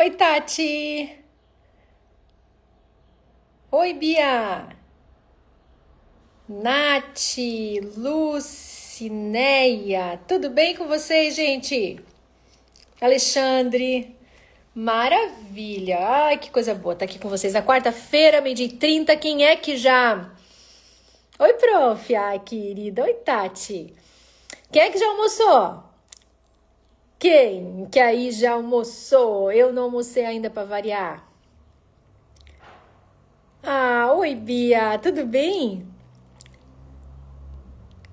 Oi, Tati. Oi, Bia. Nath, Lucinéia. Tudo bem com vocês, gente? Alexandre. Maravilha. Ai, que coisa boa estar aqui com vocês na quarta-feira, 12h30. Quem é que já... Oi, prof. Ai, querida. Oi, Tati. Quem é que já almoçou? Quem que aí já almoçou? Eu não almocei ainda para variar. Ah, oi, Bia. Tudo bem?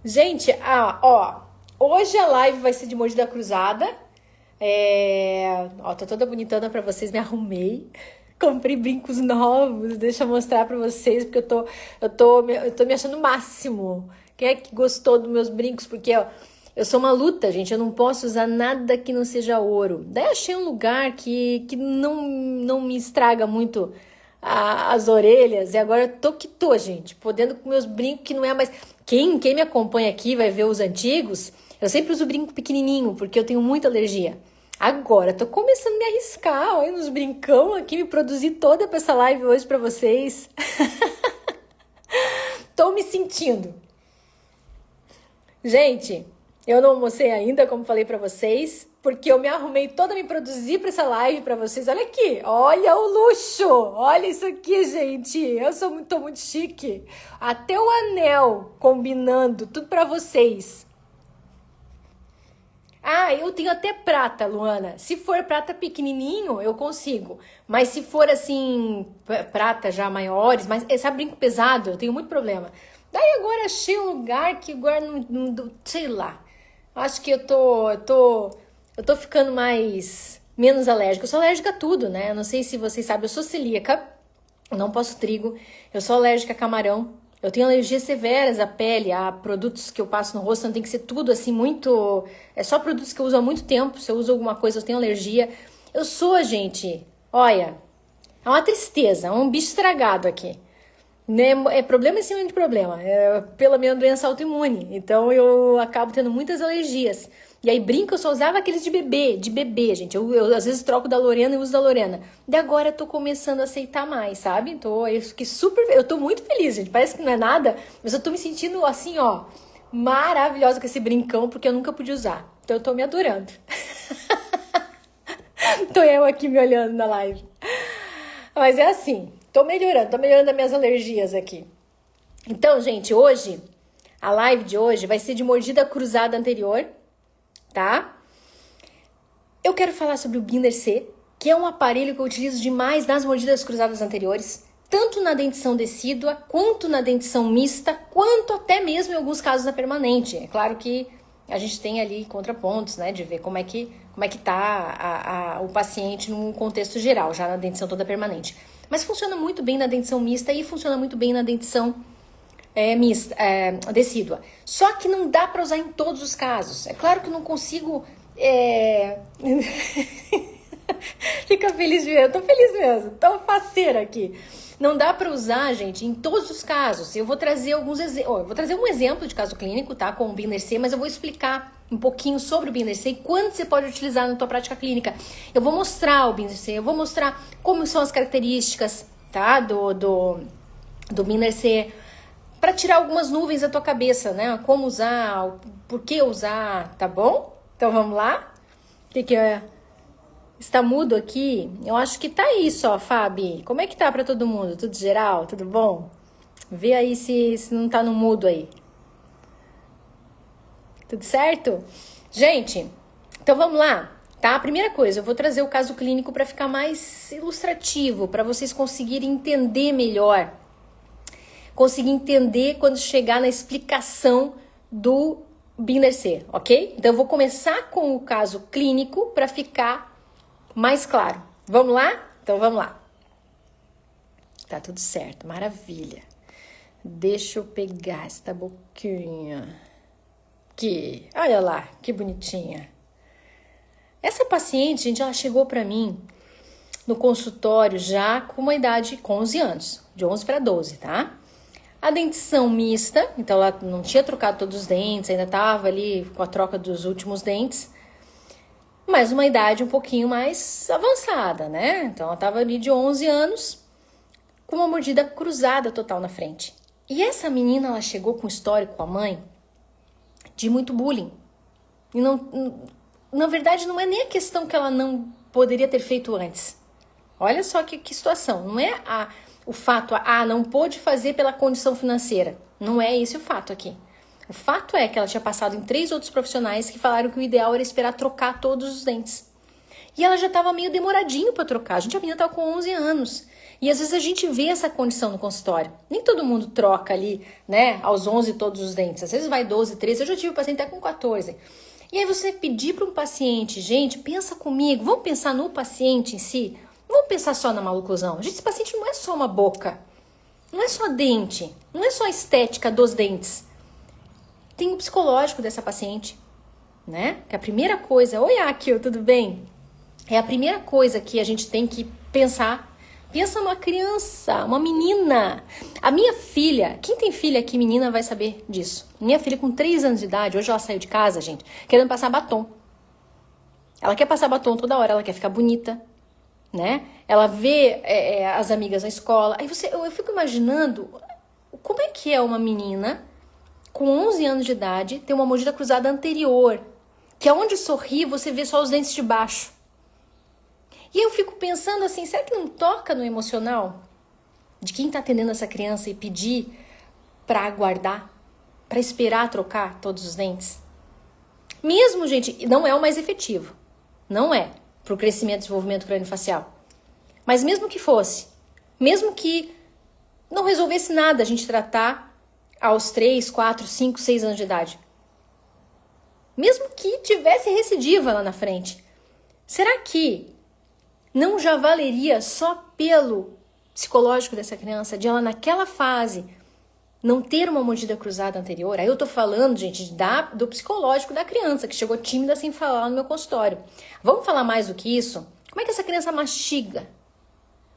Gente, ó, hoje a live vai ser de mordida cruzada. Ó, tô toda bonitona pra vocês, me arrumei. Comprei brincos novos, deixa eu mostrar pra vocês, porque eu tô me achando o máximo. Quem é que gostou dos meus brincos? Porque, ó, eu sou uma luta, gente, eu não posso usar nada que não seja ouro. Daí achei um lugar que não me estraga muito as orelhas, e agora eu tô que tô, gente, podendo com meus brincos que não é mais... Quem me acompanha aqui vai ver os antigos, eu sempre uso brinco pequenininho, porque eu tenho muita alergia. Agora, tô começando a me arriscar, olha, nos brincão aqui, me produzir toda pra essa live hoje pra vocês. Tô me sentindo. Gente, eu não almocei ainda, como falei pra vocês, porque eu me arrumei toda a me produzir pra essa live pra vocês. Olha aqui, olha o luxo, olha isso aqui, gente. Tô muito chique. Até o anel combinando, tudo pra vocês. Ah, eu tenho até prata, Luana. Se for prata pequenininho, eu consigo. Mas se for assim, prata já maiores, mas esse brinco pesado, eu tenho muito problema. Daí agora achei um lugar que agora sei lá. Acho que eu tô ficando menos alérgica. Eu sou alérgica a tudo, né? Eu não sei se vocês sabem, eu sou celíaca, eu não posso trigo, eu sou alérgica a camarão. Eu tenho alergias severas à pele, a produtos que eu passo no rosto, não tem que ser tudo assim muito... É só produtos que eu uso há muito tempo, se eu uso alguma coisa eu tenho alergia. Eu sou, gente, olha, é uma tristeza, é um bicho estragado aqui. Né? É problema em cima de problema, pela minha doença autoimune, então eu acabo tendo muitas alergias. E aí brinco, eu só usava aqueles de bebê, gente. Eu às vezes troco da Lorena e uso da Lorena. E agora eu tô começando a aceitar mais, sabe? Eu tô muito feliz, gente. Parece que não é nada, mas eu tô me sentindo assim, ó, maravilhosa com esse brincão, porque eu nunca pude usar. Então eu tô me adorando. Tô eu aqui me olhando na live. Mas é assim, tô melhorando as minhas alergias aqui. Então, gente, a live de hoje vai ser de mordida cruzada anterior, tá? Eu quero falar sobre o Binder C, que é um aparelho que eu utilizo demais nas mordidas cruzadas anteriores, tanto na dentição decídua, quanto na dentição mista, quanto até mesmo em alguns casos na permanente. É claro que a gente tem ali contrapontos, né, de ver como é que tá o paciente num contexto geral, já na dentição toda permanente. Mas funciona muito bem na dentição mista e funciona muito bem na dentição decídua. Só que não dá para usar em todos os casos. É claro que eu não consigo... Fica feliz mesmo, eu tô feliz mesmo, tô faceira aqui. Não dá para usar, gente, em todos os casos. Eu vou trazer vou trazer um exemplo de caso clínico, tá, com o Binder C, mas eu vou explicar um pouquinho sobre o Binder C e quando você pode utilizar na tua prática clínica. Eu vou mostrar o Binder C, eu vou mostrar como são as características, tá, do Binder C, para tirar algumas nuvens da tua cabeça, né? Como usar, por que usar, tá bom? Então vamos lá? O que é? Está mudo aqui? Eu acho que tá aí só, Fabi. Como é que tá para todo mundo? Tudo geral? Tudo bom? Vê aí se não tá no mudo aí. Tudo certo? Gente, então vamos lá, tá? A primeira coisa, eu vou trazer o caso clínico para ficar mais ilustrativo, para vocês conseguirem entender melhor. Conseguir entender quando chegar na explicação do Binder C, ok? Então eu vou começar com o caso clínico para ficar mais claro. Vamos lá? Então vamos lá. Tá tudo certo, maravilha. Deixa eu pegar esta boquinha. Aqui, olha lá, que bonitinha. Essa paciente, gente, ela chegou para mim no consultório já com uma idade com 11 anos, de 11 para 12, tá? A dentição mista, então ela não tinha trocado todos os dentes, ainda tava ali com a troca dos últimos dentes. mas uma idade um pouquinho mais avançada, né? Então ela tava ali de 11 anos, com uma mordida cruzada total na frente. E essa menina, ela chegou com um histórico com a mãe de muito bullying. E não, na verdade, não é nem a questão que ela não poderia ter feito antes. Olha só que situação. Não é o fato, não pôde fazer pela condição financeira. Não é esse o fato aqui. O fato é que ela tinha passado em 3 outros profissionais que falaram que o ideal era esperar trocar todos os dentes. E ela já estava meio demoradinho para trocar. A menina estava com 11 anos. E às vezes a gente vê essa condição no consultório. Nem todo mundo troca ali, né, aos 11 todos os dentes. Às vezes vai 12, 13. Eu já tive um paciente até com 14. E aí você pedir para um paciente, gente, pensa comigo, vamos pensar no paciente em si? Não vamos pensar só na maloclusão. Gente, esse paciente não é só uma boca. Não é só dente. Não é só a estética dos dentes. Tem o psicológico dessa paciente, né? Que a primeira coisa... Oi, Akio, tudo bem? É a primeira coisa que a gente tem que pensar. Pensa numa criança, uma menina. A minha filha, quem tem filha aqui, menina, vai saber disso. Minha filha com 3 anos de idade, hoje ela saiu de casa, gente, querendo passar batom. Ela quer passar batom toda hora, ela quer ficar bonita, né? Ela vê as amigas na escola. Aí eu fico imaginando como é que é uma menina com 11 anos de idade ter uma mordida cruzada anterior, que é onde sorri você vê só os dentes de baixo. E eu fico pensando assim, será que não toca no emocional de quem está atendendo essa criança e pedir para aguardar, para esperar trocar todos os dentes? Mesmo, gente, não é o mais efetivo. Não é para o crescimento e desenvolvimento craniofacial. Mas mesmo que fosse, mesmo que não resolvesse nada a gente tratar aos 3, 4, 5, 6 anos de idade. Mesmo que tivesse recidiva lá na frente. Será que não já valeria só pelo psicológico dessa criança, de ela naquela fase não ter uma mordida cruzada anterior? Aí eu tô falando, gente, do psicológico da criança, que chegou tímida sem falar no meu consultório. Vamos falar mais do que isso? Como é que essa criança mastiga?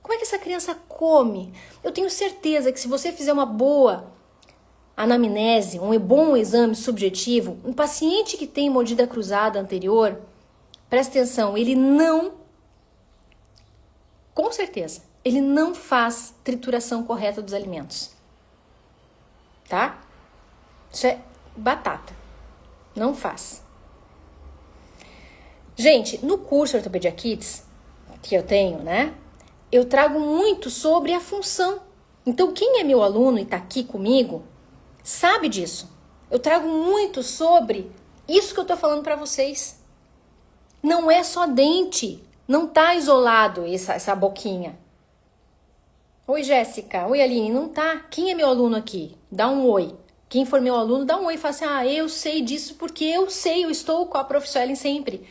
Como é que essa criança come? Eu tenho certeza que se você fizer uma boa anamnese, um bom exame subjetivo, um paciente que tem mordida cruzada anterior, presta atenção, ele não... Com certeza, ele não faz trituração correta dos alimentos. Tá? Isso é batata. Não faz. Gente, no curso Ortopedia Kids, que eu tenho, né? Eu trago muito sobre a função. Então, quem é meu aluno e tá aqui comigo, sabe disso. Eu trago muito sobre isso que eu tô falando pra vocês. Não é só dente. Não tá isolado essa boquinha. Oi, Jéssica. Oi, Aline. Não tá. Quem é meu aluno aqui? Dá um oi. Quem for meu aluno, dá um oi e fala assim, eu sei disso porque eu estou com a Prof. Suelen sempre.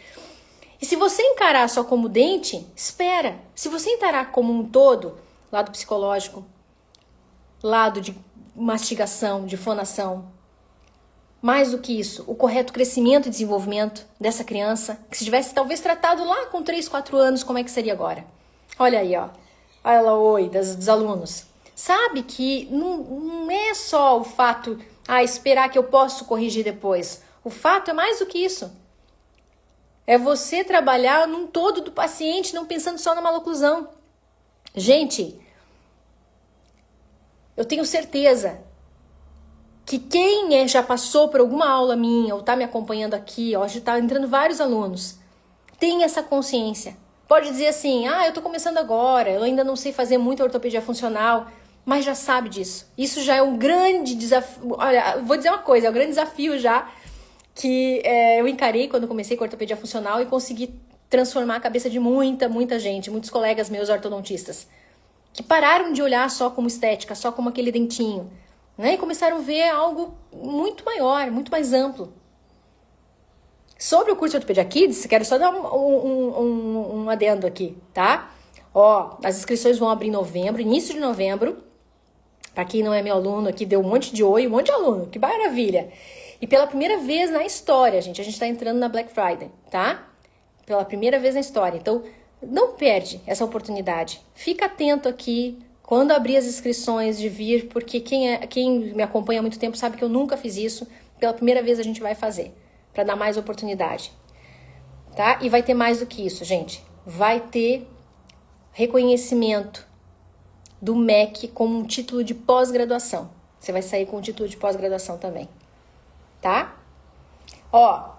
E se você encarar só como dente, espera. Se você encarar como um todo, lado psicológico, lado de mastigação, de fonação, mais do que isso, o correto crescimento e desenvolvimento dessa criança, que se tivesse talvez tratado lá com 3, 4 anos, como é que seria agora? Olha aí, ó. Olha lá, oi, dos alunos. Sabe que não é só o fato, esperar que eu posso corrigir depois. O fato é mais do que isso. É você trabalhar num todo do paciente, não pensando só na maloclusão. Gente, eu tenho certeza que quem já passou por alguma aula minha ou tá me acompanhando aqui, hoje tá entrando vários alunos, tem essa consciência. Pode dizer assim, eu tô começando agora, eu ainda não sei fazer muita ortopedia funcional, mas já sabe disso. Isso já é um grande desafio. Olha, vou dizer uma coisa, é um grande desafio já que eu encarei quando comecei com ortopedia funcional e consegui transformar a cabeça de muita gente, muitos colegas meus ortodontistas, que pararam de olhar só como estética, só como aquele dentinho, né? E começaram a ver algo muito maior, muito mais amplo. Sobre o curso de Ortopedia Kids, quero só dar um adendo aqui, tá? Ó, as inscrições vão abrir em novembro, início de novembro. Pra quem não é meu aluno aqui, deu um monte de oi, um monte de aluno, que maravilha! E pela primeira vez na história, gente, a gente tá entrando na Black Friday, tá? Pela primeira vez na história. Então, não perde essa oportunidade. Fica atento aqui quando abrir as inscrições de vir, porque quem me acompanha há muito tempo sabe que eu nunca fiz isso. Pela primeira vez a gente vai fazer, para dar mais oportunidade. tá? E vai ter mais do que isso, gente. Vai ter reconhecimento do MEC como um título de pós-graduação. Você vai sair com um título de pós-graduação também, tá? Ó,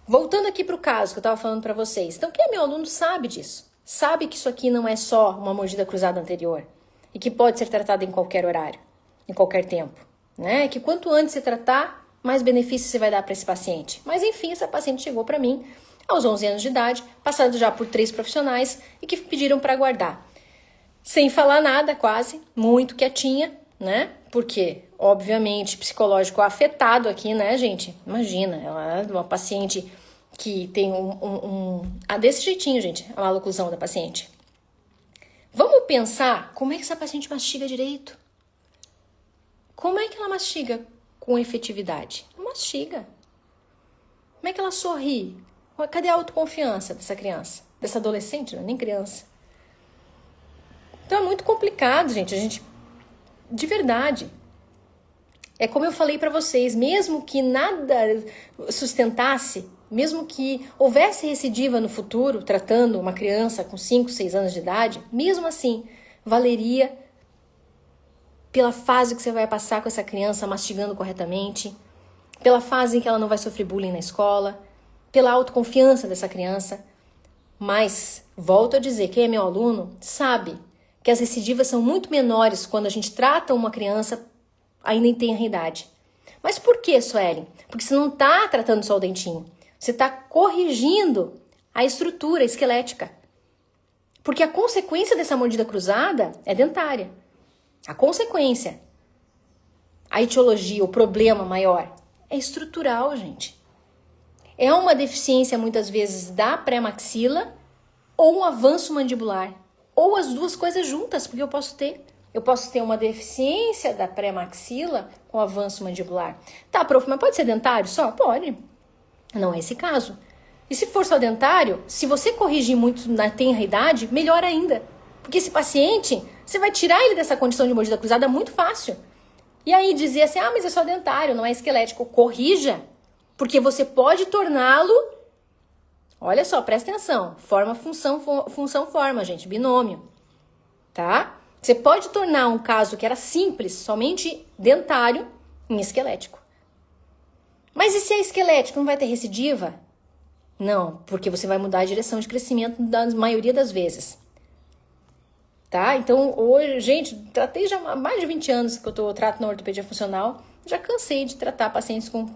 voltando aqui para o caso que eu estava falando para vocês. Então, quem é meu aluno sabe disso. Sabe que isso aqui não é só uma mordida cruzada anterior e que pode ser tratado em qualquer horário, em qualquer tempo, né? Que quanto antes você tratar, mais benefício você vai dar para esse paciente. Mas, enfim, essa paciente chegou para mim aos 11 anos de idade, passado já por 3 profissionais e que pediram para aguardar. Sem falar nada, quase, muito quietinha, né? Porque, obviamente, psicológico afetado aqui, né, gente? Imagina, ela é uma paciente que tem desse jeitinho, gente, a maloclusão da paciente. Vamos pensar como é que essa paciente mastiga direito. Como é que ela mastiga com efetividade? Mastiga. Como é que ela sorri? Cadê a autoconfiança dessa criança? Dessa adolescente, não é nem criança. Então é muito complicado, gente. De verdade. É como eu falei para vocês, mesmo que nada sustentasse, mesmo que houvesse recidiva no futuro, tratando uma criança com 5, 6 anos de idade, mesmo assim, valeria pela fase que você vai passar com essa criança mastigando corretamente, pela fase em que ela não vai sofrer bullying na escola, pela autoconfiança dessa criança. Mas, volto a dizer, quem é meu aluno sabe que as recidivas são muito menores quando a gente trata uma criança ainda em tenra idade. Mas por que, Suelen? Porque você não está tratando só o dentinho. Você está corrigindo a estrutura esquelética. Porque a consequência dessa mordida cruzada é dentária. A consequência, a etiologia, o problema maior é estrutural, gente. É uma deficiência, muitas vezes, da pré-maxila ou um avanço mandibular. Ou as duas coisas juntas, porque eu posso ter uma deficiência da pré-maxila com avanço mandibular. Tá, prof, mas pode ser dentário só? Pode. Não é esse caso. E se for só dentário, se você corrigir muito na tenra idade, melhor ainda. Porque esse paciente, você vai tirar ele dessa condição de mordida cruzada muito fácil. E aí dizer assim, mas é só dentário, não é esquelético. Corrija, porque você pode torná-lo... Olha só, presta atenção. Forma, função, forma, gente. Binômio. Tá? Você pode tornar um caso que era simples, somente dentário, em esquelético. Mas e se é esquelético, não vai ter recidiva? Não, porque você vai mudar a direção de crescimento da maioria das vezes. Tá? Então, hoje, gente, tratei já há mais de 20 anos que eu trato na ortopedia funcional. Já cansei de tratar pacientes com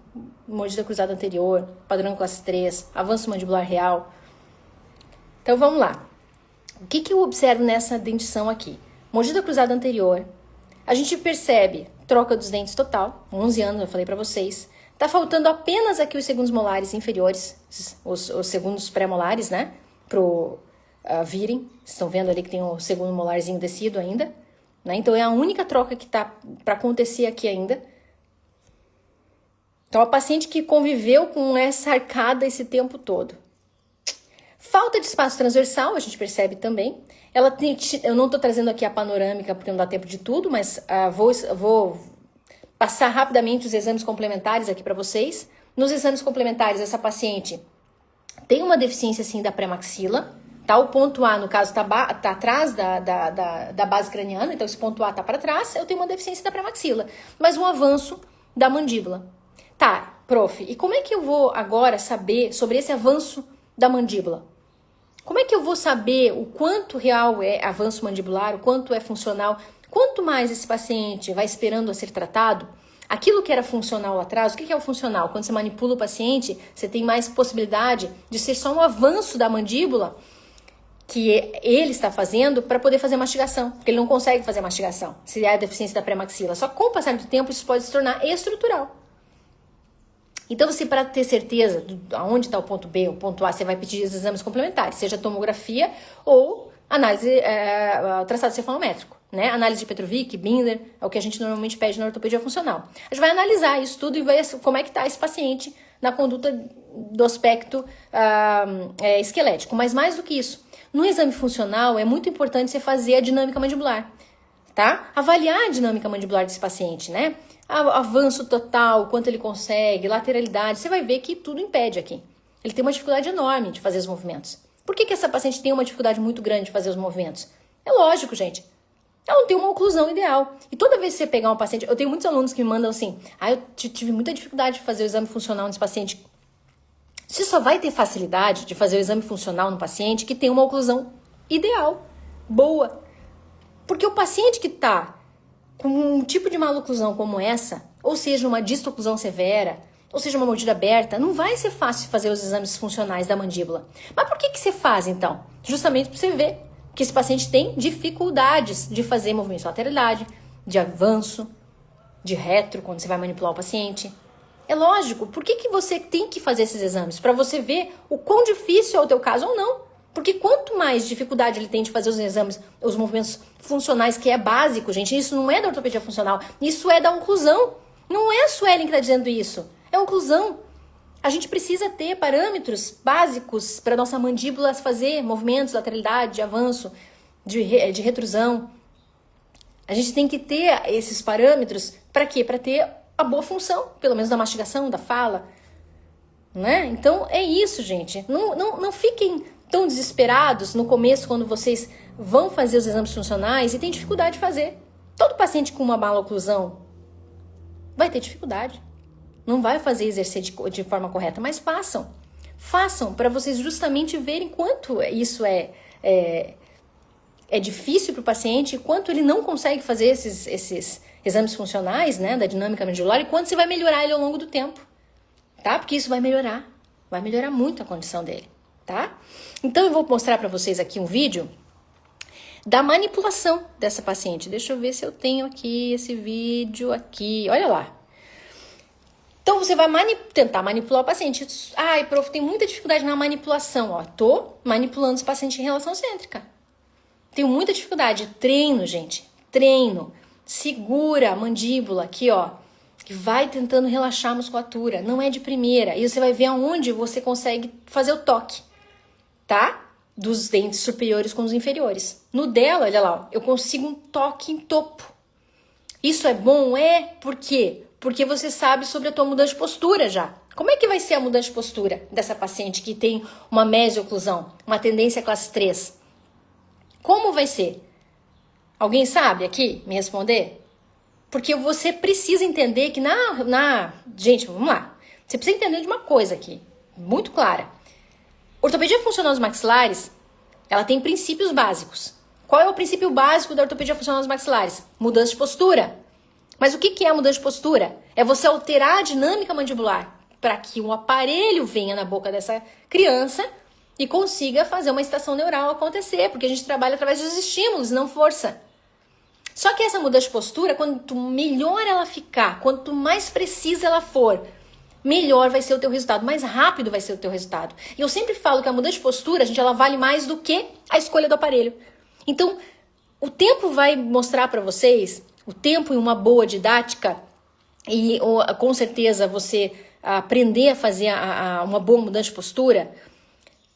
mordida cruzada anterior, padrão classe 3, avanço mandibular real. Então, vamos lá. O que eu observo nessa dentição aqui? Mordida cruzada anterior. A gente percebe troca dos dentes total. 11 anos, eu falei pra vocês. Tá faltando apenas aqui os segundos molares inferiores, os segundos pré-molares, né? Pro virem. Vocês estão vendo ali que tem o segundo molarzinho descido ainda. Né? Então, é a única troca que tá pra acontecer aqui ainda. Então, a paciente que conviveu com essa arcada esse tempo todo. Falta de espaço transversal, a gente percebe também. Eu não estou trazendo aqui a panorâmica porque não dá tempo de tudo, mas vou passar rapidamente os exames complementares aqui para vocês. Nos exames complementares, essa paciente tem uma deficiência, sim, da pré-maxila. Tá? O ponto A, no caso, tá atrás da base craniana, então esse ponto A tá para trás, eu tenho uma deficiência da pré-maxila. Mas um avanço da mandíbula. Tá, prof, e como é que eu vou agora saber sobre esse avanço da mandíbula? Como é que eu vou saber o quanto real é avanço mandibular, o quanto é funcional? Quanto mais esse paciente vai esperando a ser tratado, aquilo que era funcional lá atrás, o que é o funcional? Quando você manipula o paciente, você tem mais possibilidade de ser só um avanço da mandíbula que ele está fazendo para poder fazer mastigação, porque ele não consegue fazer mastigação, se é a deficiência da pré-maxila. Só que com o passar do tempo, isso pode se tornar estrutural. Então, você, para ter certeza de onde está o ponto B, o ponto A, você vai pedir os exames complementares, seja tomografia ou análise, traçado cefalométrico, né? Análise de Petrovic, Binder, é o que a gente normalmente pede na ortopedia funcional. A gente vai analisar isso tudo e ver como é que está esse paciente na conduta do aspecto esquelético. Mas mais do que isso, no exame funcional é muito importante você fazer a dinâmica mandibular, tá? Avaliar a dinâmica mandibular desse paciente, né? Avanço total, quanto ele consegue, lateralidade, você vai ver que tudo impede aqui. Ele tem uma dificuldade enorme de fazer os movimentos. Por que essa paciente tem uma dificuldade muito grande de fazer os movimentos? É lógico, gente. Ela não tem uma oclusão ideal. E toda vez que você pegar um paciente... Eu tenho muitos alunos que me mandam assim, eu tive muita dificuldade de fazer o exame funcional nesse paciente. Você só vai ter facilidade de fazer o exame funcional no paciente que tem uma oclusão ideal, boa. Porque o paciente que está com um tipo de maloclusão como essa, ou seja, uma distoclusão severa, ou seja, uma mordida aberta, não vai ser fácil fazer os exames funcionais da mandíbula. Mas por que você faz, então? Justamente para você ver que esse paciente tem dificuldades de fazer movimentos de lateralidade, de avanço, de retro, quando você vai manipular o paciente. É lógico, por que você tem que fazer esses exames? Para você ver o quão difícil é o teu caso ou não. Porque quanto mais dificuldade ele tem de fazer os exames, os movimentos funcionais, que é básico, gente, isso não é da ortopedia funcional, isso é da oclusão. Não é a Suelen que está dizendo isso, é oclusão. A gente precisa ter parâmetros básicos para nossa mandíbula fazer movimentos, lateralidade, de avanço, de retrusão. A gente tem que ter esses parâmetros para quê? Para ter a boa função, pelo menos da mastigação, da fala. Né? Então é isso, gente. Não fiquem tão desesperados no começo quando vocês vão fazer os exames funcionais e tem dificuldade de fazer. Todo paciente com uma maloclusão vai ter dificuldade. Não vai fazer exercer de forma correta, mas façam. Façam para vocês justamente verem quanto isso é difícil para o paciente, quanto ele não consegue fazer esses exames funcionais, né, da dinâmica mandibular e quanto você vai melhorar ele ao longo do tempo, tá? Porque isso vai melhorar muito a condição dele, tá? Então eu vou mostrar para vocês aqui um vídeo da manipulação dessa paciente. Deixa eu ver se eu tenho aqui esse vídeo aqui. Olha lá. Então você vai tentar manipular o paciente. Ai, prof, tem muita dificuldade na manipulação. Ó, tô manipulando esse paciente em relação cêntrica. Tenho muita dificuldade. Treino, gente. Treino. Segura a mandíbula aqui, ó. Que vai tentando relaxar a musculatura. Não é de primeira. E você vai ver aonde você consegue fazer o toque. Tá? Dos dentes superiores com os inferiores. No dela, olha lá, ó, eu consigo um toque em topo. Isso é bom? Por quê? Porque você sabe sobre a tua mudança de postura já. Como é que vai ser a mudança de postura dessa paciente que tem uma mesioclusão, uma tendência classe 3? Como vai ser? Alguém sabe aqui me responder? Porque você precisa entender que Gente, vamos lá. Você precisa entender de uma coisa aqui, muito clara. Ortopedia funcional dos maxilares, ela tem princípios básicos. Qual é o princípio básico da ortopedia funcional dos maxilares? Mudança de postura. Mas o que é a mudança de postura? É você alterar a dinâmica mandibular para que um aparelho venha na boca dessa criança e consiga fazer uma excitação neural acontecer, porque a gente trabalha através dos estímulos, não força. Só que essa mudança de postura, quanto melhor ela ficar, quanto mais precisa ela for, melhor vai ser o teu resultado, mais rápido vai ser o teu resultado. E eu sempre falo que a mudança de postura, gente, ela vale mais do que a escolha do aparelho. Então, o tempo vai mostrar para vocês, o tempo em uma boa didática e com certeza você aprender a fazer uma boa mudança de postura,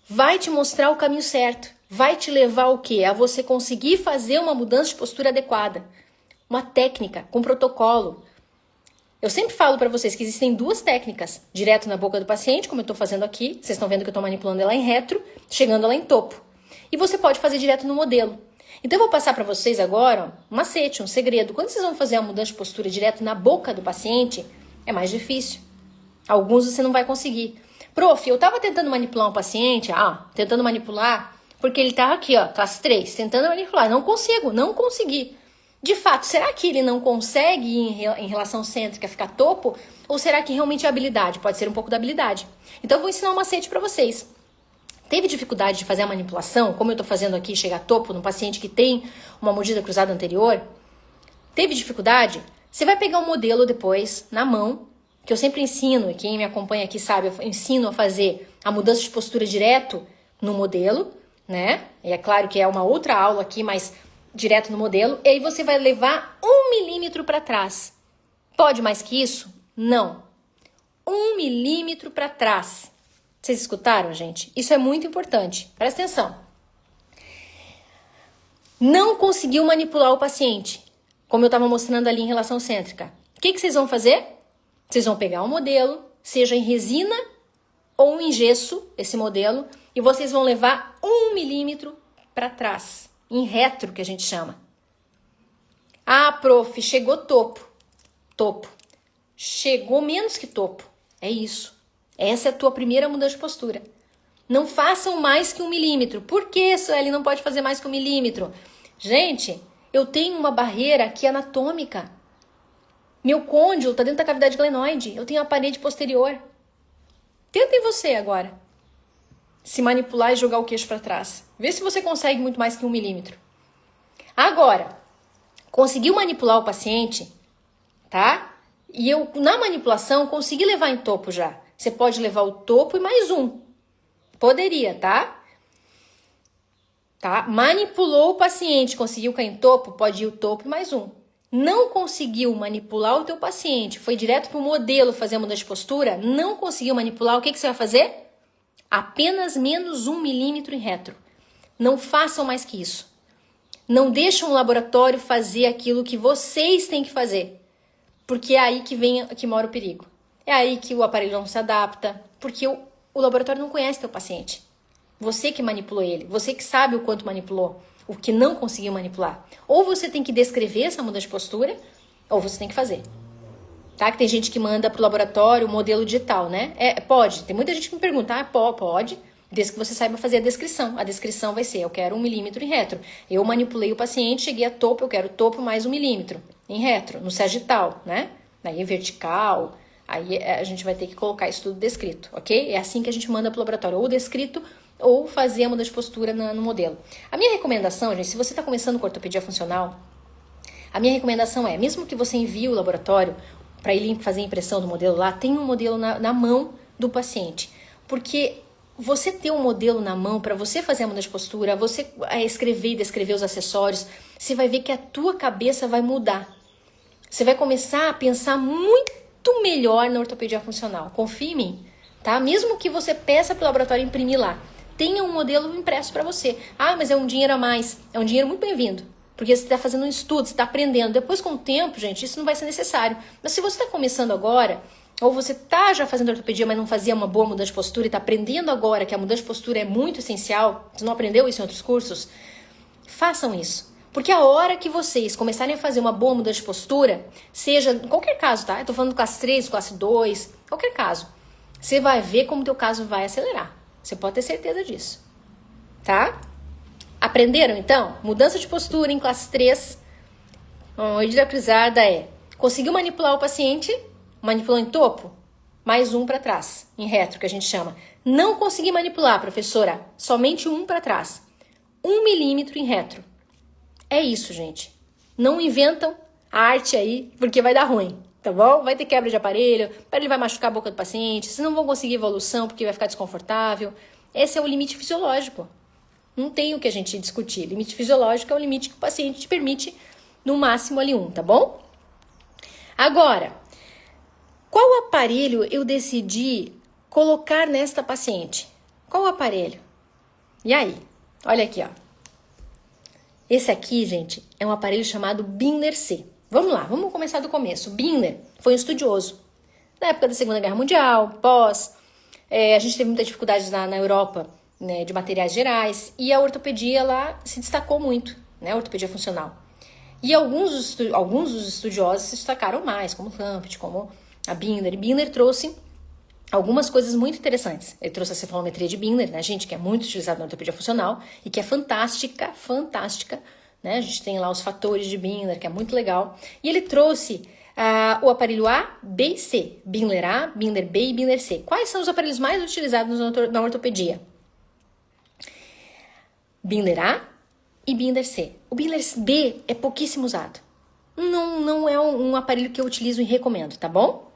vai te mostrar o caminho certo. Vai te levar ao quê? A você conseguir fazer uma mudança de postura adequada. Uma técnica, com protocolo. Eu sempre falo para vocês que existem duas técnicas. Direto na boca do paciente, como eu estou fazendo aqui. Vocês estão vendo que eu estou manipulando ela em retro, chegando ela em topo. E você pode fazer direto no modelo. Então eu vou passar para vocês agora um macete, um segredo. Quando vocês vão fazer a mudança de postura direto na boca do paciente, é mais difícil. Alguns você não vai conseguir. Prof, eu estava tentando manipular um paciente, tentando manipular, porque ele estava aqui, ó, classe 3, tentando manipular. Não consegui. De fato, será que ele não consegue em relação cêntrica ficar topo? Ou será que realmente é habilidade? Pode ser um pouco da habilidade. Então eu vou ensinar um macete para vocês. Teve dificuldade de fazer a manipulação, como eu estou fazendo aqui, chegar a topo num paciente que tem uma mordida cruzada anterior? Teve dificuldade? Você vai pegar um modelo depois, na mão, que eu sempre ensino, e quem me acompanha aqui sabe, eu ensino a fazer a mudança de postura direto no modelo, né? E é claro que é uma outra aula aqui, mas direto no modelo. E aí você vai levar 1 milímetro para trás. Pode mais que isso? Não. 1 milímetro para trás. Vocês escutaram, gente? Isso é muito importante. Presta atenção. Não conseguiu manipular o paciente, como eu estava mostrando ali em relação cêntrica. O que vocês vão fazer? Vocês vão pegar um modelo, seja em resina ou em gesso, esse modelo, e vocês vão levar 1 milímetro para trás, em retro, que a gente chama. Ah, prof, chegou topo. Topo. Chegou menos que topo. É isso. Essa é a tua primeira mudança de postura. Não façam mais que 1 milímetro. Por que, Sueli, não pode fazer mais que 1 milímetro? Gente, eu tenho uma barreira aqui anatômica. Meu côndilo está dentro da cavidade glenoide. Eu tenho a parede posterior. Tentem você agora se manipular e jogar o queixo para trás. Vê se você consegue muito mais que 1 milímetro. Agora, conseguiu manipular o paciente, tá? E eu, na manipulação, consegui levar em topo já. Você pode levar o topo e mais um. Poderia, tá? Tá? Manipulou o paciente, conseguiu cair em topo, pode ir o topo e mais um. Não conseguiu manipular o teu paciente, foi direto para o modelo fazer a mudança de postura, não conseguiu manipular, o que você vai fazer? Apenas menos 1 milímetro em retro. Não façam mais que isso. Não deixam o laboratório fazer aquilo que vocês têm que fazer. Porque é aí que mora o perigo. É aí que o aparelho não se adapta, porque o laboratório não conhece teu paciente. Você que manipulou ele, você que sabe o quanto manipulou, o que não conseguiu manipular. Ou você tem que descrever essa mudança de postura, ou você tem que fazer. Tá? Que tem gente que manda pro laboratório o modelo digital, né? Pode. Tem muita gente que me pergunta, pode, desde que você saiba fazer a descrição. A descrição vai ser, eu quero 1 milímetro em retro. Eu manipulei o paciente, cheguei a topo, eu quero topo mais 1 milímetro em retro, no sagital, né? Aí é vertical, aí a gente vai ter que colocar isso tudo descrito, ok? É assim que a gente manda pro laboratório, ou descrito, ou fazer a mudança de postura no modelo. A minha recomendação, gente, se você está começando com ortopedia funcional, a minha recomendação é, mesmo que você envie o laboratório para ele fazer a impressão do modelo lá, tem um modelo na mão do paciente. Porque você ter um modelo na mão para você fazer a mudança de postura, você escrever e descrever os acessórios, você vai ver que a tua cabeça vai mudar. Você vai começar a pensar muito melhor na ortopedia funcional. Confie em mim, tá? Mesmo que você peça para o laboratório imprimir lá, tenha um modelo impresso para você. Ah, mas é um dinheiro a mais. É um dinheiro muito bem-vindo. Porque você está fazendo um estudo, você está aprendendo. Depois, com o tempo, gente, isso não vai ser necessário. Mas se você está começando agora, ou você está já fazendo ortopedia, mas não fazia uma boa mudança de postura e está aprendendo agora que a mudança de postura é muito essencial, você não aprendeu isso em outros cursos, façam isso. Porque a hora que vocês começarem a fazer uma boa mudança de postura, seja em qualquer caso, tá? Eu tô falando classe 3, classe 2, qualquer caso, você vai ver como o teu caso vai acelerar. Você pode ter certeza disso, tá? Aprenderam, então? Mudança de postura em classe 3. A mordida cruzada é, conseguiu manipular o paciente, manipulou em topo, mais um para trás, em retro, que a gente chama. Não consegui manipular, professora, somente um para trás. 1 milímetro em retro. É isso, gente. Não inventam a arte aí, porque vai dar ruim, tá bom? Vai ter quebra de aparelho, ele vai machucar a boca do paciente, vocês não vão conseguir evolução porque vai ficar desconfortável. Esse é o limite fisiológico. Não tem o que a gente discutir. Limite fisiológico é o limite que o paciente te permite, no máximo ali 1, tá bom? Agora, qual aparelho eu decidi colocar nesta paciente? Qual aparelho? E aí? Olha aqui, ó. Esse aqui, gente, é um aparelho chamado Binner C. Vamos lá, vamos começar do começo. Binner foi um estudioso. Na época da Segunda Guerra Mundial, pós, a gente teve muita dificuldade na Europa, né, de materiais gerais, e a ortopedia lá se destacou muito, né, a ortopedia funcional. E alguns dos estudiosos se destacaram mais, como Lampert, como a Binner. E Binner trouxe algumas coisas muito interessantes. Ele trouxe a cefalometria de Binner, né, gente, que é muito utilizada na ortopedia funcional e que é fantástica, né? A gente tem lá os fatores de Binner, que é muito legal. E ele trouxe o aparelho A, B e C. Binner A, Binner B e Binner C. Quais são os aparelhos mais utilizados na ortopedia? Binner A e Binner C. O Binner B é pouquíssimo usado. Não é um aparelho que eu utilizo e recomendo, tá bom?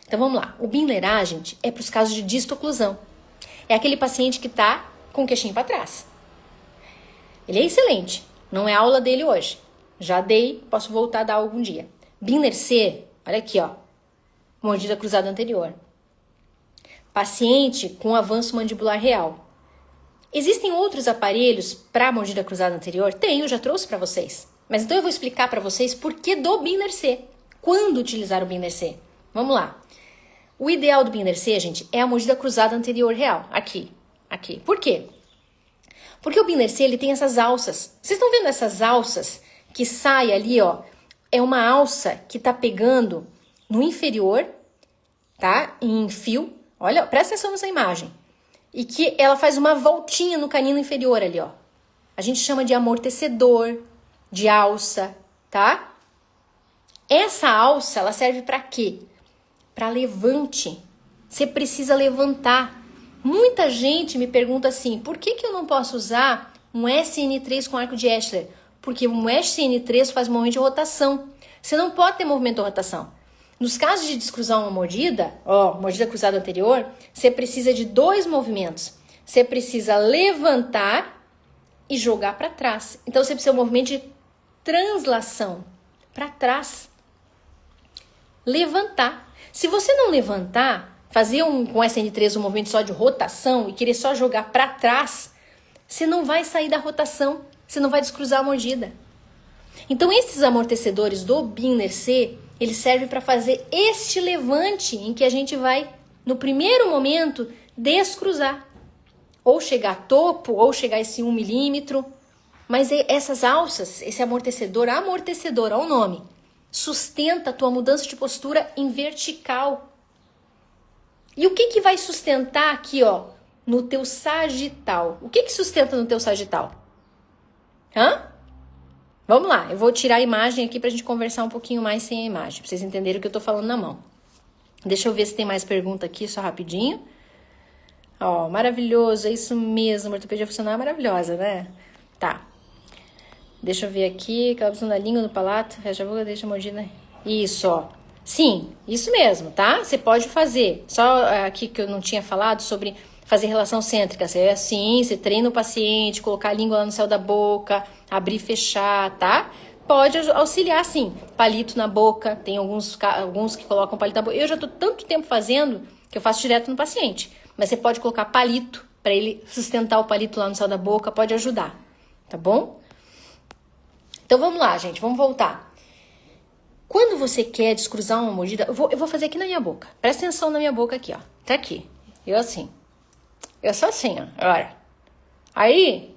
Então vamos lá. O Binner A, gente, é para os casos de distoclusão. É aquele paciente que está com o queixinho para trás. Ele é excelente. Não é aula dele hoje. Já dei, posso voltar a dar algum dia. Binner C, olha aqui, ó. Mordida cruzada anterior. Paciente com avanço mandibular real. Existem outros aparelhos para mordida cruzada anterior? Tem, eu já trouxe para vocês. Mas então eu vou explicar para vocês por que do Binner C. Quando utilizar o Binner C? Vamos lá. O ideal do Binder C, gente, é a mordida cruzada anterior real. Aqui. Por quê? Porque o Binder C, ele tem essas alças. Vocês estão vendo essas alças que sai ali, ó? É uma alça que tá pegando no inferior, tá? Em fio. Olha, presta atenção nessa imagem. E que ela faz uma voltinha no canino inferior ali, ó. A gente chama de amortecedor, de alça, tá? Essa alça, ela serve para quê? Para levante. Você precisa levantar. Muita gente me pergunta assim, por que eu não posso usar um SN3 com arco de Escher? Porque um SN3 faz movimento de rotação. Você não pode ter movimento de rotação. Nos casos de descruzar uma mordida, mordida cruzada anterior, você precisa de 2 movimentos. Você precisa levantar e jogar para trás. Então você precisa de um movimento de translação para trás. Levantar. Se você não levantar, fazer com SN3 um movimento só de rotação e querer só jogar para trás, você não vai sair da rotação, você não vai descruzar a mordida. Então esses amortecedores do Binder C, ele serve para fazer este levante em que a gente vai, no primeiro momento, descruzar. Ou chegar a topo, ou chegar a esse 1 milímetro. Mas essas alças, esse amortecedor, olha o nome, sustenta a tua mudança de postura em vertical. E o que vai sustentar aqui, ó, no teu sagital? O que sustenta no teu sagital? Vamos lá, eu vou tirar a imagem aqui pra gente conversar um pouquinho mais sem a imagem, pra vocês entenderem o que eu tô falando na mão. Deixa eu ver se tem mais pergunta aqui, só rapidinho. Ó, maravilhoso, é isso mesmo, a ortopedia funcional é maravilhosa, né? Tá. Deixa eu ver aqui, aquela opção da língua no palato, fecha a boca, deixa a mordida. Isso, ó. Sim, isso mesmo, tá? Você pode fazer. Só aqui que eu não tinha falado sobre fazer relação cêntrica. Você treina o paciente, colocar a língua lá no céu da boca, abrir e fechar, tá? Pode auxiliar, sim. Palito na boca, tem alguns que colocam palito na boca. Eu já tô tanto tempo fazendo que eu faço direto no paciente. Mas você pode colocar palito para ele sustentar o palito lá no céu da boca, pode ajudar, tá bom? Então vamos lá, gente, vamos voltar. Quando você quer descruzar uma mordida, eu vou fazer aqui na minha boca. Presta atenção na minha boca aqui, ó. Tá aqui. Eu sou assim, ó. Olha. Aí,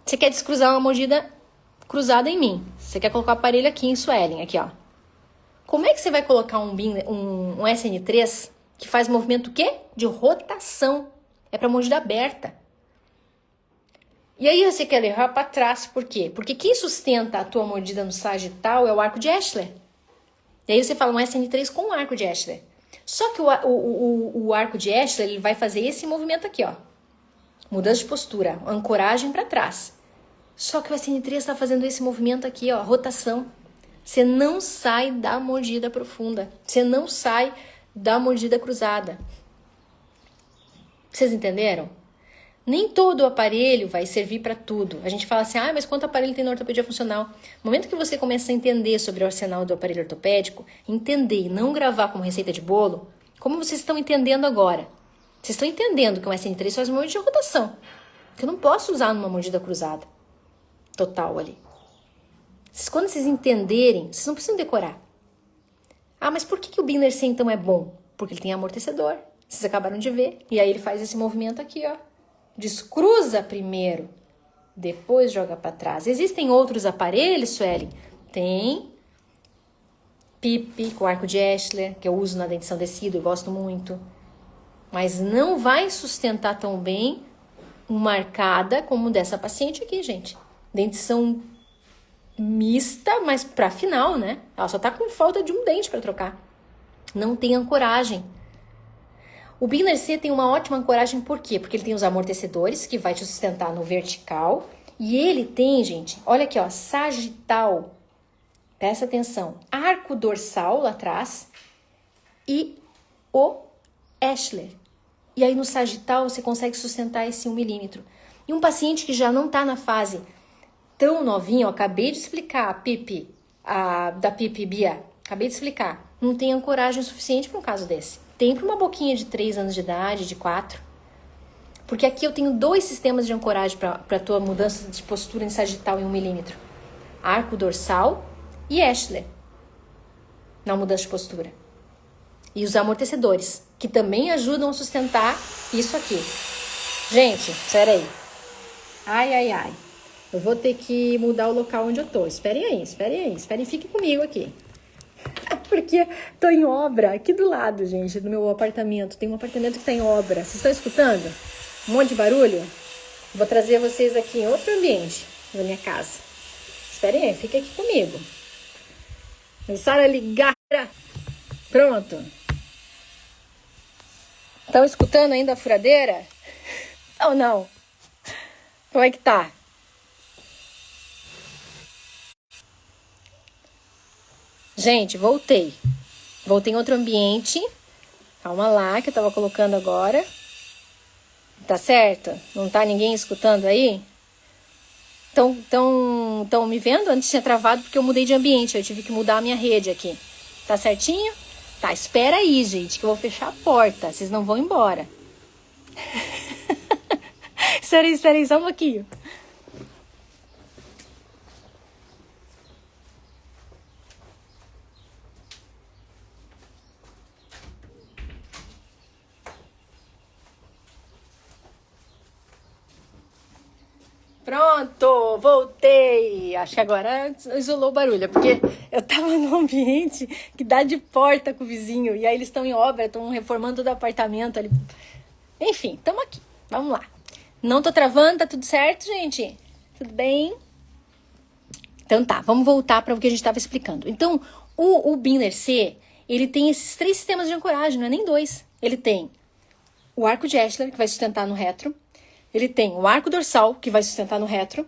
você quer descruzar uma mordida cruzada em mim. Você quer colocar o aparelho aqui em swelling, aqui, ó. Como é que você vai colocar um SN3 que faz movimento o quê? De rotação. É pra mordida aberta. E aí você quer levar para trás, por quê? Porque quem sustenta a tua mordida no sagital é o arco de Escher. E aí você fala um SN3 com o arco de Escher. Só que o arco de Escher, ele vai fazer esse movimento aqui, ó. Mudança de postura, ancoragem para trás. Só que o SN3 está fazendo esse movimento aqui, ó, rotação. Você não sai da mordida profunda. Você não sai da mordida cruzada. Vocês entenderam? Nem todo o aparelho vai servir para tudo. A gente fala assim, mas quanto aparelho tem na ortopedia funcional? No momento que você começa a entender sobre o arsenal do aparelho ortopédico, entender e não gravar como receita de bolo, como vocês estão entendendo agora? Vocês estão entendendo que um SN3 faz um movimento de rotação, que eu não posso usar numa mordida cruzada total ali. Quando vocês entenderem, vocês não precisam decorar. Mas por que o Binder C então é bom? Porque ele tem amortecedor. Vocês acabaram de ver. E aí ele faz esse movimento aqui, ó. Descruza primeiro, depois joga para trás. Existem outros aparelhos, Suelen? Tem. PIP com arco de Escher, que eu uso na dentição descida, eu gosto muito. Mas não vai sustentar tão bem uma arcada como dessa paciente aqui, gente. Dentição mista, mas para final, né? Ela só tá com falta de um dente para trocar. Não tem ancoragem. O Binder C tem uma ótima ancoragem, por quê? Porque ele tem os amortecedores, que vai te sustentar no vertical. E ele tem, gente, olha aqui, ó, sagital. Presta atenção. Arco dorsal lá atrás e o Escher. E aí no sagital você consegue sustentar esse 1 milímetro. E um paciente que já não tá na fase tão novinha, eu acabei de explicar da PIP Bia, acabei de explicar. Não tem ancoragem suficiente para um caso desse. Tem para uma boquinha de 3 anos de idade, de 4. Porque aqui eu tenho 2 sistemas de ancoragem para tua mudança de postura em sagital em 1 milímetro. Arco dorsal e Escher. Na mudança de postura. E os amortecedores, que também ajudam a sustentar isso aqui. Gente, espera aí. Ai. Eu vou ter que mudar o local onde eu tô. Esperem aí. Fiquem comigo aqui. Porque tô em obra aqui do lado, gente, do meu apartamento. Tem um apartamento que tá em obra. Vocês estão escutando? Um monte de barulho? Vou trazer vocês aqui em outro ambiente da minha casa. Esperem aí, fiquem aqui comigo. Começaram a ligar. Pronto. Estão escutando ainda a furadeira? Ou não? Como é que tá? Gente, voltei. Voltei em outro ambiente. Calma lá, que eu tava colocando agora. Tá certo? Não tá ninguém escutando aí? Tão me vendo? Antes tinha travado porque eu mudei de ambiente. Eu tive que mudar a minha rede aqui. Tá certinho? Tá, espera aí, gente, que eu vou fechar a porta. Vocês não vão embora. Espera aí, só um pouquinho. Pronto, voltei. Acho que agora isolou o barulho, porque eu tava num ambiente que dá de porta com o vizinho, e aí eles estão em obra, estão reformando todo o apartamento ali. Enfim, estamos aqui. Vamos lá. Não tô travando, tá tudo certo, gente? Tudo bem? Então tá, vamos voltar para o que a gente estava explicando. Então, o Binner C, ele tem esses 3 sistemas de ancoragem, não é nem 2. Ele tem o arco de Escher, que vai sustentar no retro. Ele tem o arco dorsal, que vai sustentar no retro.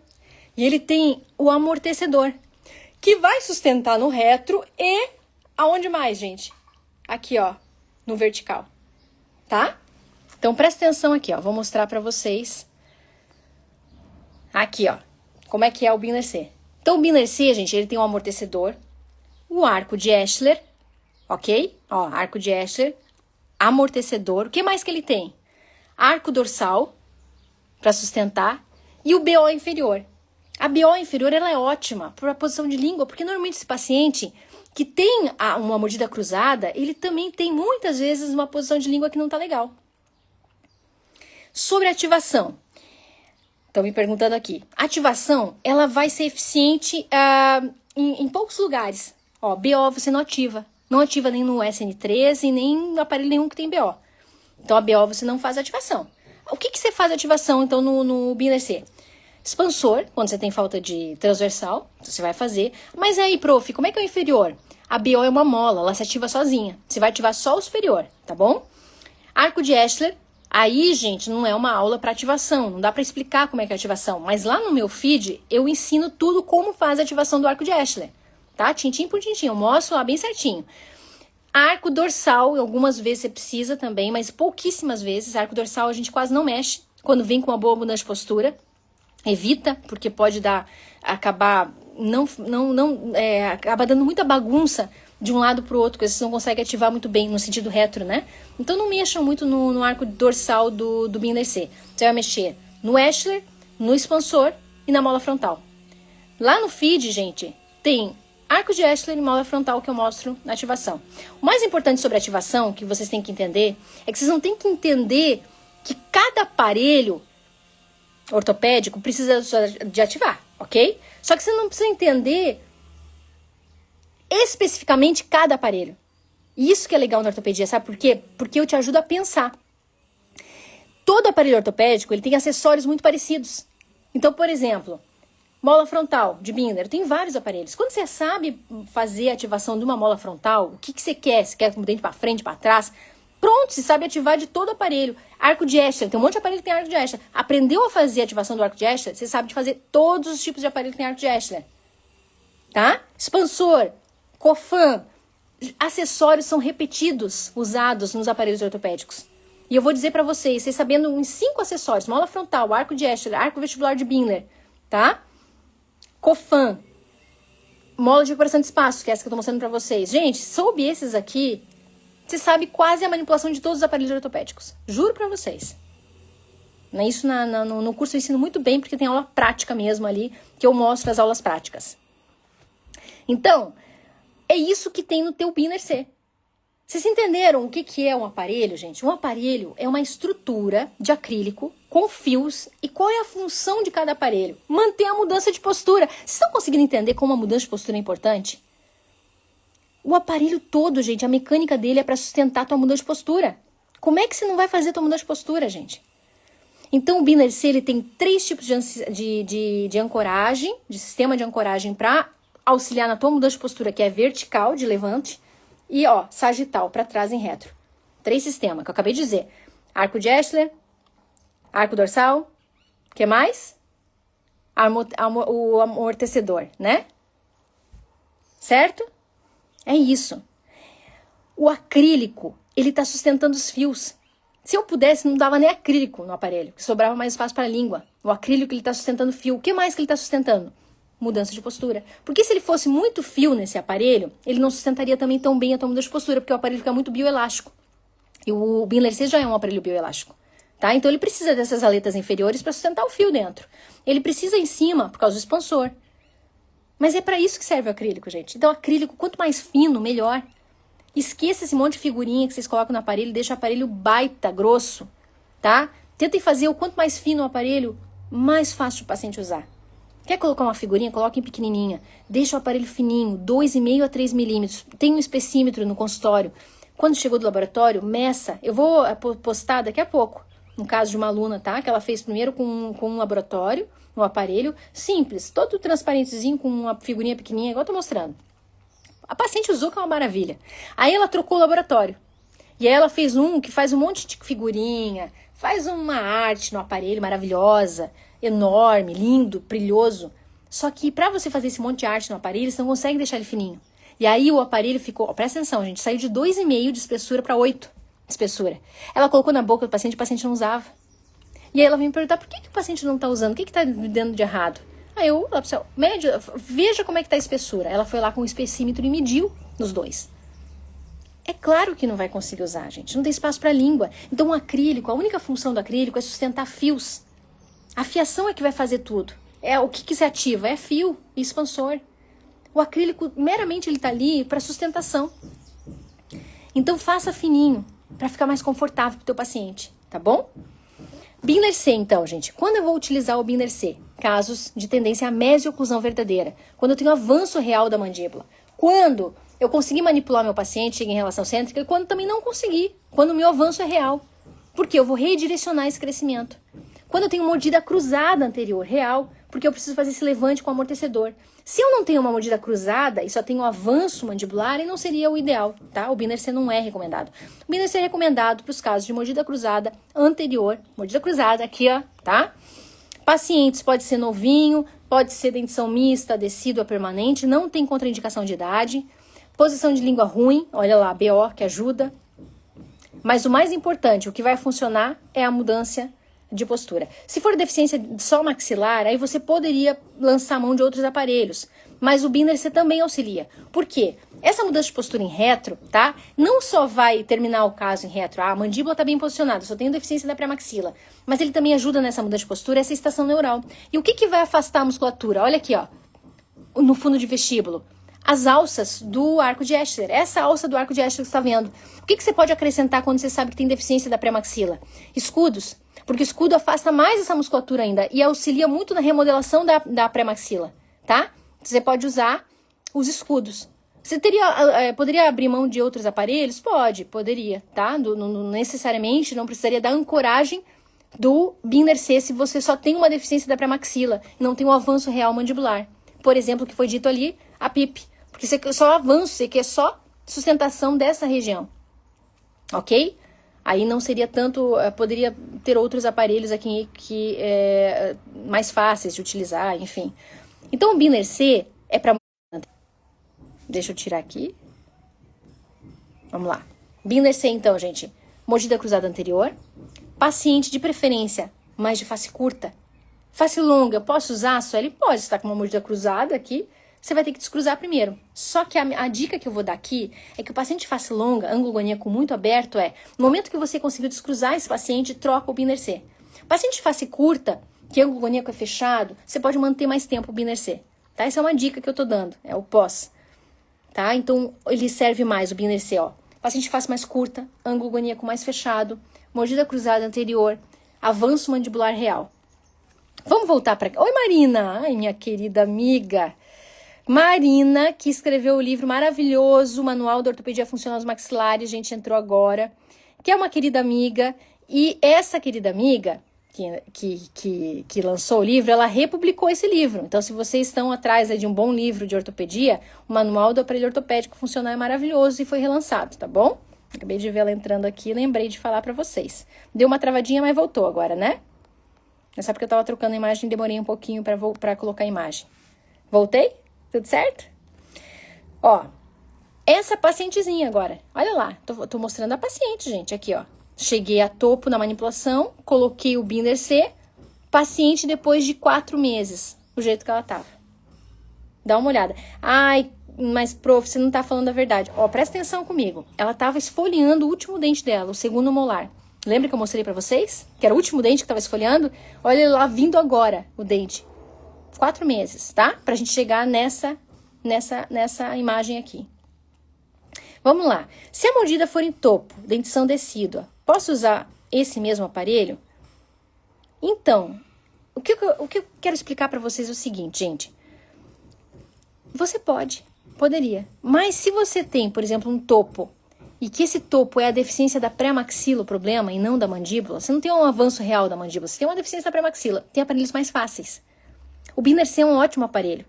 E ele tem o amortecedor, que vai sustentar no retro e... aonde mais, gente? Aqui, ó, no vertical. Tá? Então, presta atenção aqui, ó. Vou mostrar pra vocês. Aqui, ó. Como é que é o Binner C. Então, o Binner C, gente, ele tem um amortecedor, o arco de Escher, ok? Ó, arco de Escher, amortecedor. O que mais que ele tem? Arco dorsal, para sustentar, e o BO inferior. A BO inferior, ela é ótima para a posição de língua, porque normalmente esse paciente que tem uma mordida cruzada, ele também tem muitas vezes uma posição de língua que não tá legal. Sobre ativação. Estão me perguntando aqui. Ativação, ela vai ser eficiente em poucos lugares. Ó, BO você não ativa. Não ativa nem no SN3 e nem no aparelho nenhum que tem BO. Então, a BO você não faz ativação. O que você faz ativação, então, no Binner C? Expansor, quando você tem falta de transversal, você vai fazer. Mas aí, prof, como é que é o inferior? A BO é uma mola, ela se ativa sozinha. Você vai ativar só o superior, tá bom? Arco de Escher, aí, gente, não é uma aula para ativação. Não dá para explicar como é que é a ativação. Mas lá no meu feed, eu ensino tudo como faz a ativação do arco de Escher. Tá? Tintim por tintim, eu mostro lá bem certinho. Arco dorsal, algumas vezes você precisa também, mas pouquíssimas vezes. Arco dorsal a gente quase não mexe quando vem com uma boa mudança de postura. Evita, porque pode acabar dando muita bagunça de um lado para o outro, porque você não consegue ativar muito bem no sentido retro, né? Então não mexam muito no arco dorsal do Binner C. Você vai mexer no Escher, no expansor e na mola frontal. Lá no feed, gente, tem arco de Escher e mola frontal que eu mostro na ativação. O mais importante sobre a ativação, que vocês têm que entender, é que vocês não têm que entender que cada aparelho ortopédico precisa de ativar, ok? Só que você não precisa entender especificamente cada aparelho. E isso que é legal na ortopedia, sabe por quê? Porque eu te ajudo a pensar. Todo aparelho ortopédico, ele tem acessórios muito parecidos. Então, por exemplo, mola frontal de Binner, tem vários aparelhos. Quando você sabe fazer a ativação de uma mola frontal, o que você quer? Você quer dentro para frente, para trás? Pronto, você sabe ativar de todo o aparelho. Arco de Escher, tem um monte de aparelho que tem arco de Escher. Aprendeu a fazer a ativação do arco de Escher, você sabe de fazer todos os tipos de aparelho que tem arco de Escher. Tá? Expansor, Cofan, acessórios são repetidos, usados nos aparelhos ortopédicos. E eu vou dizer para vocês sabendo em 5 acessórios, mola frontal, arco de Escher, arco vestibular de Binner, tá? Cofan, mola de recuperação de espaço, que é essa que eu tô mostrando para vocês. Gente, soube esses aqui, você sabe quase a manipulação de todos os aparelhos ortopédicos. Juro pra vocês. Isso no curso eu ensino muito bem, porque tem aula prática mesmo ali, que eu mostro as aulas práticas. Então, é isso que tem no teu Binner C. Vocês entenderam o que é um aparelho, gente? Um aparelho é uma estrutura de acrílico com fios. E qual é a função de cada aparelho? Manter a mudança de postura. Vocês estão conseguindo entender como a mudança de postura é importante? O aparelho todo, gente, a mecânica dele é para sustentar a tua mudança de postura. Como é que você não vai fazer a tua mudança de postura, gente? Então o Binner C ele tem 3 tipos de ancoragem, de sistema de ancoragem para auxiliar na tua mudança de postura, que é vertical, de levante, e sagital, para trás em retro. 3 sistemas que eu acabei de dizer. Arco de Escher, arco dorsal, o que mais? O amortecedor, né? Certo? É isso. O acrílico, ele está sustentando os fios. Se eu pudesse, não dava nem acrílico no aparelho, que sobrava mais espaço para a língua. O acrílico, ele está sustentando fio. O que mais que ele está sustentando? Mudança de postura. Porque se ele fosse muito fio nesse aparelho, ele não sustentaria também tão bem a tua mudança de postura, porque o aparelho fica muito bioelástico. E o Binner C já é um aparelho bioelástico. Tá? Então ele precisa dessas aletas inferiores para sustentar o fio dentro. Ele precisa em cima, por causa do expansor. Mas é para isso que serve o acrílico, gente. Então, acrílico, quanto mais fino, melhor. Esqueça esse monte de figurinha que vocês colocam no aparelho, deixa o aparelho baita, grosso, tá? Tentem fazer o quanto mais fino o aparelho, mais fácil o paciente usar. Quer colocar uma figurinha? Coloque em pequenininha. Deixa o aparelho fininho, 2,5 a 3 milímetros. Tem um espessímetro no consultório. Quando chegou do laboratório, meça. Eu vou postar daqui a pouco, no caso de uma aluna, tá? Que ela fez primeiro com um laboratório, um aparelho simples, todo transparentezinho, com uma figurinha pequenininha, igual eu tô mostrando. A paciente usou, que é uma maravilha. Aí ela trocou o laboratório. E aí ela fez um que faz um monte de figurinha, faz uma arte no aparelho maravilhosa, enorme, lindo, brilhoso. Só que pra você fazer esse monte de arte no aparelho, você não consegue deixar ele fininho. E aí o aparelho ficou, presta atenção, gente, saiu de 2,5 de espessura para 8 de espessura. Ela colocou na boca do paciente, o paciente não usava. E aí ela veio me perguntar, por que o paciente não tá usando? O que tá dando de errado? Aí ela disse, veja como é que tá a espessura. Ela foi lá com o espessímetro e mediu nos dois. É claro que não vai conseguir usar, gente. Não tem espaço para língua. Então o acrílico, a única função do acrílico é sustentar fios. A fiação é que vai fazer tudo. É o que se ativa? É fio e expansor. O acrílico, meramente, ele tá ali para sustentação. Então faça fininho, para ficar mais confortável pro teu paciente, tá bom? Binner C, então, gente. Quando eu vou utilizar o Binner C? Casos de tendência à mesioclusão verdadeira. Quando eu tenho avanço real da mandíbula. Quando eu consegui manipular meu paciente em relação cêntrica e quando também não consegui. Quando o meu avanço é real. Porque eu vou redirecionar esse crescimento. Quando eu tenho mordida cruzada anterior, real, porque eu preciso fazer esse levante com o amortecedor. Se eu não tenho uma mordida cruzada e só tenho um avanço mandibular, não seria o ideal, tá? O Binner C não é recomendado. O Binner C é recomendado para os casos de mordida cruzada anterior, mordida cruzada aqui, ó, tá? Pacientes pode ser novinho, pode ser dentição mista, decídua permanente, não tem contraindicação de idade. Posição de língua ruim, olha lá, BO, que ajuda. Mas o mais importante, o que vai funcionar é a mudança de postura. Se for deficiência só maxilar, aí você poderia lançar a mão de outros aparelhos. Mas o Binner C também auxilia. Por quê? Essa mudança de postura em retro, tá? Não só vai terminar o caso em retro, a mandíbula tá bem posicionada, só tenho deficiência da pré-maxila. Mas ele também ajuda nessa mudança de postura, essa estação neural. E o que vai afastar a musculatura? Olha aqui, ó. No fundo de vestíbulo. As alças do arco de Escher. Essa alça do arco de Escher que você está vendo. O que você pode acrescentar quando você sabe que tem deficiência da pré-maxila? Escudos. Porque o escudo afasta mais essa musculatura ainda e auxilia muito na remodelação da pré-maxila, tá? Você pode usar os escudos. Você poderia abrir mão de outros aparelhos? Poderia, tá? Não necessariamente, não precisaria da ancoragem do Binner C se você só tem uma deficiência da pré-maxila e não tem um avanço real mandibular. Por exemplo, o que foi dito ali, a PIP. Porque você quer só avanço, você quer só sustentação dessa região, ok? Aí não seria tanto, poderia ter outros aparelhos aqui que mais fáceis de utilizar, enfim. Então o Binner C é para... Deixa eu tirar aqui. Vamos lá. Binner C então, gente. Mordida cruzada anterior. Paciente de preferência, mais de face curta. Face longa, posso usar só? Ele pode estar com uma mordida cruzada aqui. Você vai ter que descruzar primeiro. Só que a dica que eu vou dar aqui é que o paciente de face longa, ângulo goníaco muito aberto, no momento que você conseguiu descruzar esse paciente, troca o Binner C. Paciente de face curta, que ângulo goníaco é fechado, você pode manter mais tempo o Binner C. Tá? Essa é uma dica que eu tô dando, é o pós. Tá? Então, ele serve mais, o Binner C, ó. paciente face mais curta, ângulo goníaco mais fechado, mordida cruzada anterior, avanço mandibular real. Vamos voltar para cá. Oi, Marina! Ai, minha querida amiga! Marina, que escreveu o livro maravilhoso, Manual da Ortopedia Funcional dos Maxilares, a gente entrou agora, que é uma querida amiga, e essa querida amiga que lançou o livro, ela republicou esse livro. Então, se vocês estão atrás de um bom livro de ortopedia, o Manual do Aparelho Ortopédico Funcional é maravilhoso e foi relançado, tá bom? Acabei de ver ela entrando aqui e lembrei de falar pra vocês. Deu uma travadinha, mas voltou agora, né? É só porque eu tava trocando a imagem e demorei um pouquinho pra colocar a imagem. Voltei? Tudo certo? Ó, essa pacientezinha agora. Olha lá, tô mostrando a paciente, gente, aqui, ó. Cheguei a topo na manipulação, coloquei o Binder C, paciente depois de 4 meses, o jeito que ela tava. Dá uma olhada. Ai, mas prof, você não tá falando a verdade. Ó, presta atenção comigo. Ela tava esfoliando o último dente dela, o segundo molar. Lembra que eu mostrei pra vocês? Que era o último dente que tava esfoliando? Olha lá, vindo agora o dente. 4 meses, tá? Pra gente chegar nessa imagem aqui. Vamos lá. Se a mordida for em topo, dentição decídua, posso usar esse mesmo aparelho? Então, o que eu quero explicar para vocês é o seguinte, gente. Você poderia. Mas se você tem, por exemplo, um topo, e que esse topo é a deficiência da pré-maxila o problema, e não da mandíbula, você não tem um avanço real da mandíbula, você tem uma deficiência da pré-maxila, tem aparelhos mais fáceis. O Binder C é um ótimo aparelho.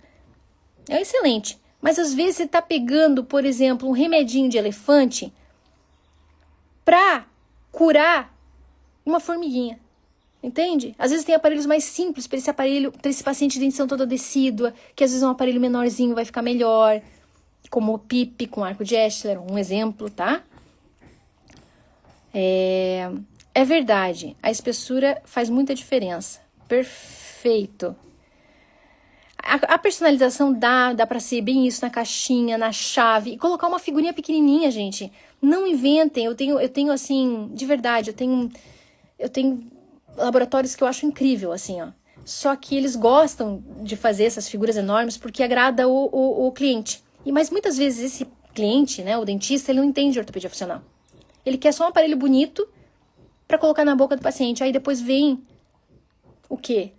É excelente. Mas às vezes você está pegando, por exemplo, um remedinho de elefante para curar uma formiguinha. Entende? Às vezes tem aparelhos mais simples para esse aparelho, para esse paciente de dentição toda decídua, que às vezes um aparelho menorzinho vai ficar melhor, como o PIP com arco de Eschler, um exemplo, tá? É verdade, a espessura faz muita diferença. Perfeito. A personalização dá pra ser bem isso na caixinha, na chave, e colocar uma figurinha pequenininha, gente. Não inventem, eu tenho assim, de verdade, eu tenho laboratórios que eu acho incrível, assim, ó. Só que eles gostam de fazer essas figuras enormes porque agrada o cliente. Mas muitas vezes esse cliente, né, o dentista, ele não entende ortopedia funcional. Ele quer só um aparelho bonito pra colocar na boca do paciente. Aí depois vem o quê?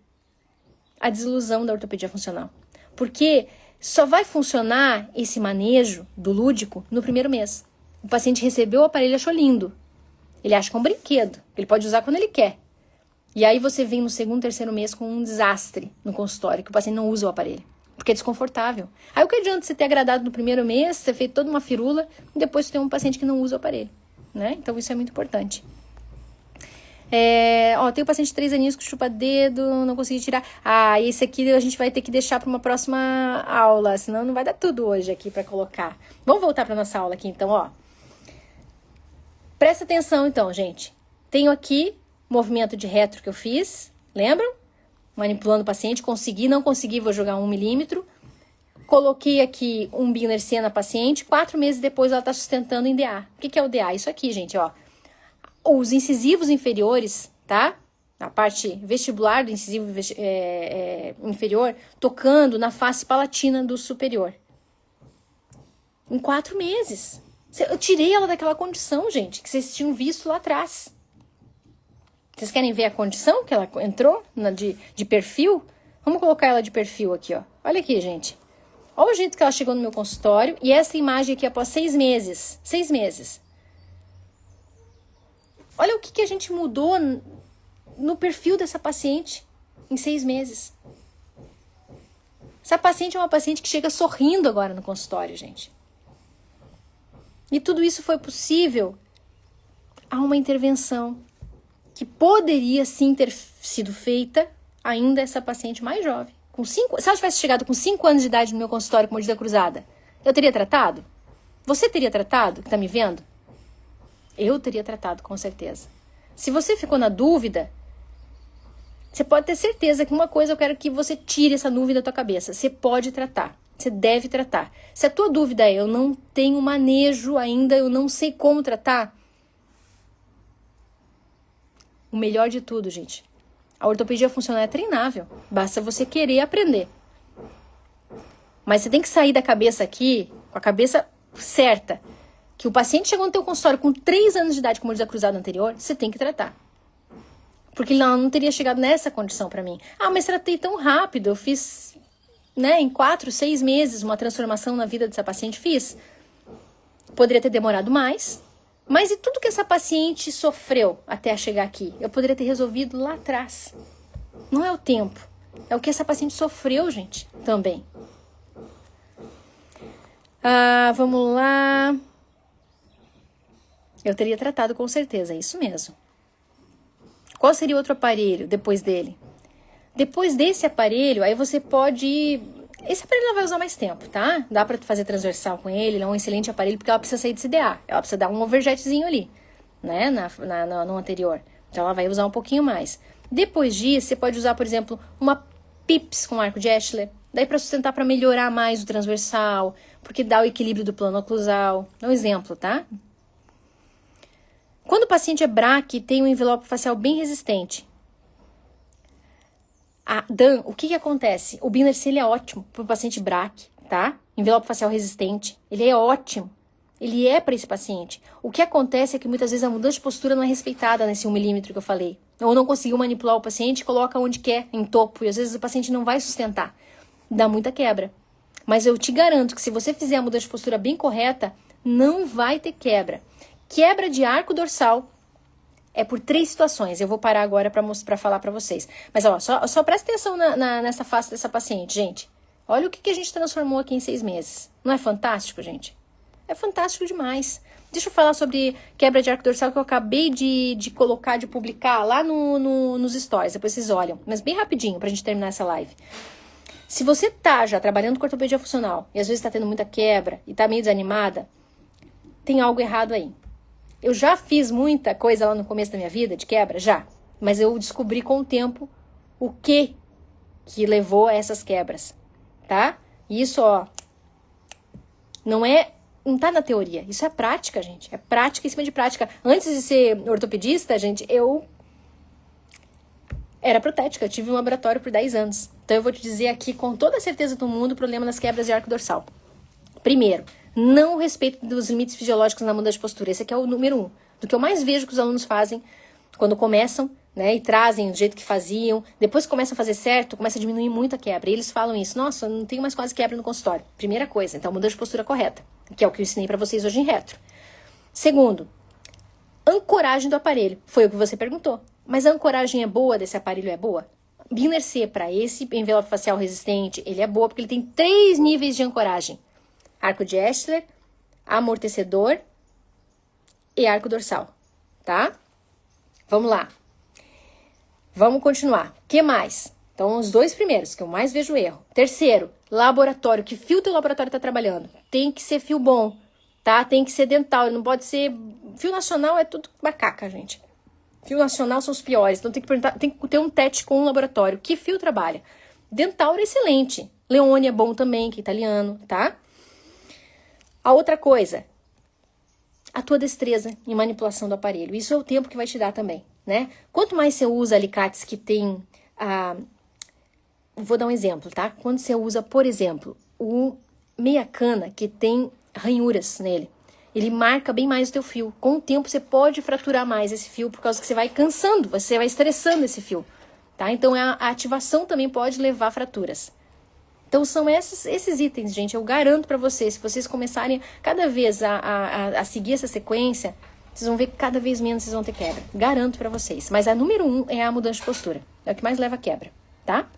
A desilusão da ortopedia funcional. Porque só vai funcionar esse manejo do lúdico no primeiro mês. O paciente recebeu o aparelho e achou lindo. Ele acha que é um brinquedo. Ele pode usar quando ele quer. E aí você vem no segundo, terceiro mês com um desastre no consultório, que o paciente não usa o aparelho. Porque é desconfortável. Aí o que adianta você ter agradado no primeiro mês, ter feito toda uma firula, e depois você tem um paciente que não usa o aparelho. Né? Então isso é muito importante. Tem um paciente de 3 aninhos com chupa-dedo, não consegui tirar. Esse aqui a gente vai ter que deixar para uma próxima aula, senão não vai dar tudo hoje aqui para colocar. Vamos voltar para nossa aula aqui, então, ó. Presta atenção, então, gente. Tenho aqui movimento de retro que eu fiz, lembram? Manipulando o paciente, consegui, não consegui, vou jogar 1 milímetro. Coloquei aqui um Binder C na paciente, 4 meses depois ela está sustentando em DA. O que é o DA? Isso aqui, gente, ó. Os incisivos inferiores, tá? A parte vestibular do incisivo inferior, tocando na face palatina do superior. Em 4 meses. Eu tirei ela daquela condição, gente, que vocês tinham visto lá atrás. Vocês querem ver a condição que ela entrou de perfil? Vamos colocar ela de perfil aqui, ó. Olha aqui, gente. Olha o jeito que ela chegou no meu consultório. E essa imagem aqui após 6 meses. 6 meses. Olha o que a gente mudou no perfil dessa paciente em 6 meses. Essa paciente é uma paciente que chega sorrindo agora no consultório, gente. E tudo isso foi possível a uma intervenção que poderia sim ter sido feita ainda essa paciente mais jovem. Se ela tivesse chegado com 5 anos de idade no meu consultório com mordida cruzada, eu teria tratado? Você teria tratado, que está me vendo? Eu teria tratado, com certeza. Se você ficou na dúvida, você pode ter certeza que uma coisa eu quero que você tire essa dúvida da tua cabeça. Você pode tratar. Você deve tratar. Se a tua dúvida é, eu não tenho manejo ainda, eu não sei como tratar. O melhor de tudo, gente. A ortopedia funcional é treinável. Basta você querer aprender. Mas você tem que sair da cabeça aqui, com a cabeça certa, que o paciente chegou no teu consultório com 3 anos de idade com mordida cruzada anterior, você tem que tratar. Porque ele não teria chegado nessa condição pra mim. Ah, mas tratei tão rápido, eu fiz, né, em 4, 6 meses uma transformação na vida dessa paciente, fiz. Poderia ter demorado mais, mas e tudo que essa paciente sofreu até chegar aqui? Eu poderia ter resolvido lá atrás. Não é o tempo, é o que essa paciente sofreu, gente, também. Vamos lá. Eu teria tratado com certeza, é isso mesmo. Qual seria outro aparelho depois dele? Depois desse aparelho, aí você pode... Esse aparelho ela vai usar mais tempo, tá? Dá pra fazer transversal com ele, ele é um excelente aparelho porque ela precisa sair de CDA. Ela precisa dar um overjetzinho ali, né? No anterior. Então ela vai usar um pouquinho mais. Depois disso, você pode usar, por exemplo, uma PIPS com arco de Eschler. Daí pra sustentar, pra melhorar mais o transversal, porque dá o equilíbrio do plano oclusal. É um exemplo, tá? Quando o paciente é BRAC e tem um envelope facial bem resistente, o que acontece? O Binder-C ele é ótimo para o paciente BRAC, tá? Envelope facial resistente, ele é ótimo. Ele é para esse paciente. O que acontece é que muitas vezes a mudança de postura não é respeitada nesse 1 milímetro que eu falei. Ou não conseguiu manipular o paciente e coloca onde quer, em topo. E às vezes o paciente não vai sustentar. Dá muita quebra. Mas eu te garanto que se você fizer a mudança de postura bem correta, não vai ter quebra. Quebra de arco dorsal é por 3 situações. Eu vou parar agora para falar para vocês. Mas ó, só presta atenção nessa face dessa paciente, gente. Olha o que a gente transformou aqui em 6 meses. Não é fantástico, gente? É fantástico demais. Deixa eu falar sobre quebra de arco dorsal que eu acabei de colocar, de publicar lá nos stories. Depois vocês olham. Mas bem rapidinho pra gente terminar essa live. Se você tá já trabalhando com ortopedia funcional e às vezes tá tendo muita quebra e tá meio desanimada, tem algo errado aí. Eu já fiz muita coisa lá no começo da minha vida, de quebra, já. Mas eu descobri com o tempo o que levou a essas quebras, tá? E isso, ó, não tá na teoria. Isso é prática, gente. É prática em cima de prática. Antes de ser ortopedista, gente, eu era protética. Eu tive um laboratório por 10 anos. Então eu vou te dizer aqui com toda a certeza do mundo o problema das quebras de arco dorsal. Primeiro, não respeito dos limites fisiológicos na mudança de postura. Esse aqui é o número 1. Do que eu mais vejo que os alunos fazem quando começam, né, e trazem do jeito que faziam. Depois que começam a fazer certo, começa a diminuir muito a quebra. E eles falam isso. Nossa, eu não tenho mais quase quebra no consultório. Primeira coisa, então mudança de postura correta, que é o que eu ensinei pra vocês hoje em retro. Segundo, ancoragem do aparelho. Foi o que você perguntou. Mas a ancoragem é boa desse aparelho? É boa? Binder-C para esse envelope facial resistente, ele é boa porque ele tem 3 níveis de ancoragem. Arco de Eschler, amortecedor e arco dorsal, tá? Vamos lá. Vamos continuar. O que mais? Então, os 2 primeiros, que eu mais vejo erro. Terceiro, laboratório. Que fio teu laboratório tá trabalhando? Tem que ser fio bom, tá? Tem que ser dental, não pode ser... Fio nacional é tudo macaca, gente. Fio nacional são os piores, então tem que ter um teste com um laboratório. Que fio trabalha? Dental é excelente. Leone é bom também, que é italiano, tá? A outra coisa, a tua destreza em manipulação do aparelho. Isso é o tempo que vai te dar também, né? Quanto mais você usa alicates que tem... Vou dar um exemplo, tá? Quando você usa, por exemplo, o meia cana que tem ranhuras nele, ele marca bem mais o teu fio. Com o tempo você pode fraturar mais esse fio por causa que você vai cansando, você vai estressando esse fio, tá? Então a ativação também pode levar a fraturas. Então são esses itens, gente, eu garanto pra vocês, se vocês começarem cada vez a seguir essa sequência, vocês vão ver que cada vez menos vocês vão ter quebra. Garanto pra vocês. Mas a número 1 é a mudança de postura. É o que mais leva a quebra, tá?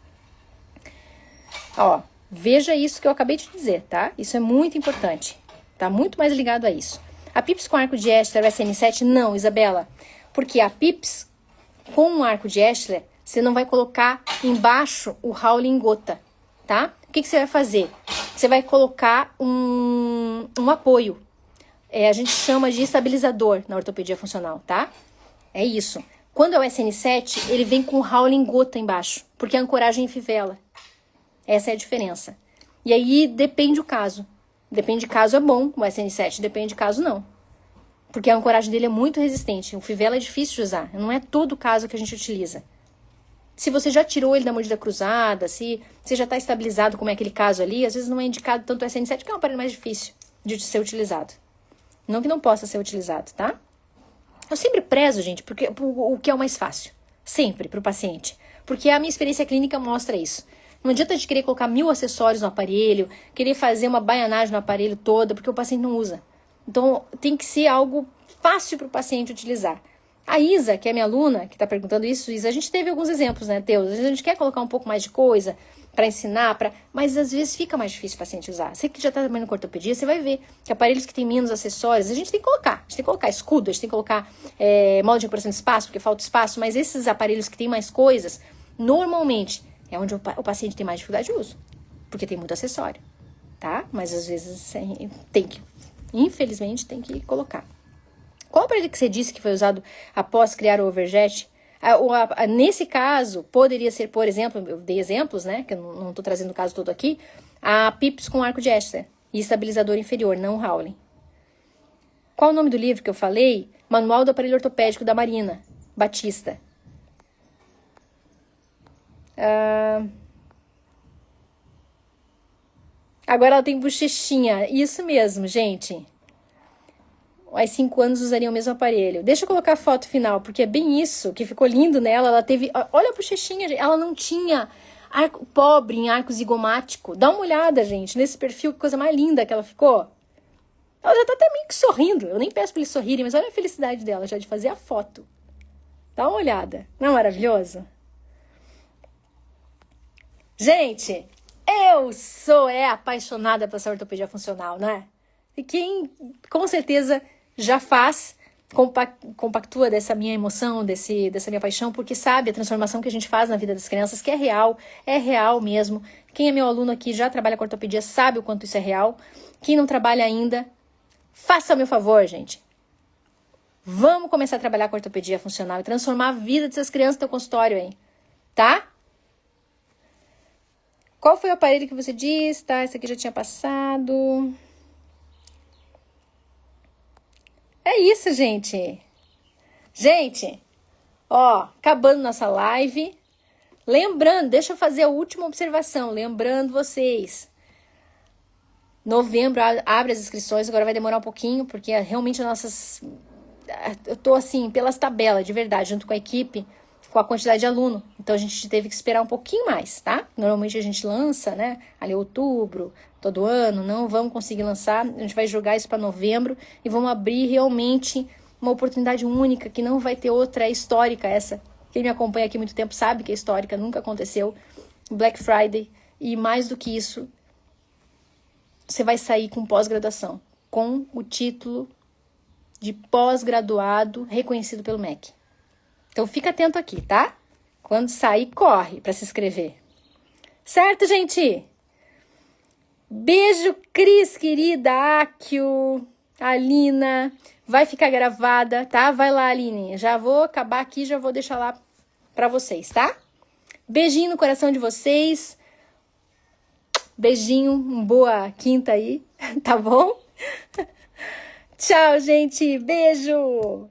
Ó, veja isso que eu acabei de dizer, tá? Isso é muito importante. Tá muito mais ligado a isso. A PIPS com arco de Eschler, o SN7, não, Isabela. Porque a PIPS com o arco de Eschler, você não vai colocar embaixo o Howling gota, tá? O que você vai fazer? Você vai colocar um apoio. A gente chama de estabilizador na ortopedia funcional, tá? É isso. Quando é o SN7, ele vem com o Howling gota embaixo, porque a ancoragem fivela. Essa é a diferença. E aí depende o caso. Depende de caso é bom, o SN7, depende de caso não. Porque a ancoragem dele é muito resistente. O fivela é difícil de usar. Não é todo caso que a gente utiliza. Se você já tirou ele da mordida cruzada, se você já está estabilizado como é aquele caso ali, às vezes não é indicado tanto o SN7, que é um aparelho mais difícil de ser utilizado. Não que não possa ser utilizado, tá? Eu sempre prezo, gente, porque o que é o mais fácil. Sempre, para o paciente. Porque a minha experiência clínica mostra isso. Não adianta de querer colocar 1000 acessórios no aparelho, querer fazer uma baianagem no aparelho toda, porque o paciente não usa. Então, tem que ser algo fácil para o paciente utilizar. A Isa, que é minha aluna, que está perguntando isso, Isa, a gente teve alguns exemplos, né, Teus? Às vezes a gente quer colocar um pouco mais de coisa para ensinar, mas às vezes fica mais difícil o paciente usar. Você que já está trabalhando com ortopedia, você vai ver que aparelhos que têm menos acessórios, a gente tem que colocar. A gente tem que colocar escudo, a gente tem que colocar molde de recuperação de espaço, porque falta espaço, mas esses aparelhos que têm mais coisas, normalmente, é onde o paciente tem mais dificuldade de uso, porque tem muito acessório, tá? Mas às vezes tem que, infelizmente, tem que colocar. Qual aparelho que você disse que foi usado após criar o Overjet? Nesse caso, poderia ser, por exemplo, eu dei exemplos, né? Que eu não estou trazendo o caso todo aqui. A PIPS com arco de Escher e estabilizador inferior, não Howling. Qual o nome do livro que eu falei? Manual do Aparelho Ortopédico da Marina Batista. Agora ela tem bochechinha. Isso mesmo, gente. Há 5 anos usaria o mesmo aparelho. Deixa eu colocar a foto final, porque é bem isso que ficou lindo nela. Ela teve... Olha a bochechinha, gente. Ela não tinha arco pobre em arco zigomático. Dá uma olhada, gente, nesse perfil. Que coisa mais linda que ela ficou. Ela já tá até meio que sorrindo. Eu nem peço pra eles sorrirem, mas olha a felicidade dela já de fazer a foto. Dá uma olhada. Não é maravilhoso? Gente, eu sou apaixonada por essa ortopedia funcional, né? E quem, com certeza, já faz, compactua dessa minha emoção, dessa minha paixão, porque sabe a transformação que a gente faz na vida das crianças, que é real mesmo. Quem é meu aluno aqui já trabalha com ortopedia sabe o quanto isso é real. Quem não trabalha ainda, faça o meu favor, gente. Vamos começar a trabalhar com ortopedia funcional e transformar a vida dessas crianças no teu consultório aí, tá? Qual foi o aparelho que você disse? Tá, esse aqui já tinha passado. É isso, gente. Gente, ó, acabando nossa live. Lembrando, deixa eu fazer a última observação. Lembrando vocês. Novembro abre as inscrições, agora vai demorar um pouquinho, porque realmente as nossas... Eu tô assim, pelas tabelas, de verdade, junto com a equipe, com a quantidade de aluno. Então a gente teve que esperar um pouquinho mais, tá? Normalmente a gente lança, né? Ali outubro, todo ano, não vamos conseguir lançar. A gente vai jogar isso para novembro e vamos abrir realmente uma oportunidade única que não vai ter outra, histórica essa. Quem me acompanha aqui há muito tempo sabe que é histórica, nunca aconteceu. Black Friday e mais do que isso, você vai sair com pós-graduação, com o título de pós-graduado reconhecido pelo MEC. Então fica atento aqui, tá? Quando sair, corre para se inscrever. Certo, gente? Beijo, Cris, querida, Akio, Alina. Vai ficar gravada, tá? Vai lá, Aline. Já vou acabar aqui, já vou deixar lá para vocês, tá? Beijinho no coração de vocês. Beijinho, uma boa quinta aí, tá bom? Tchau, gente. Beijo.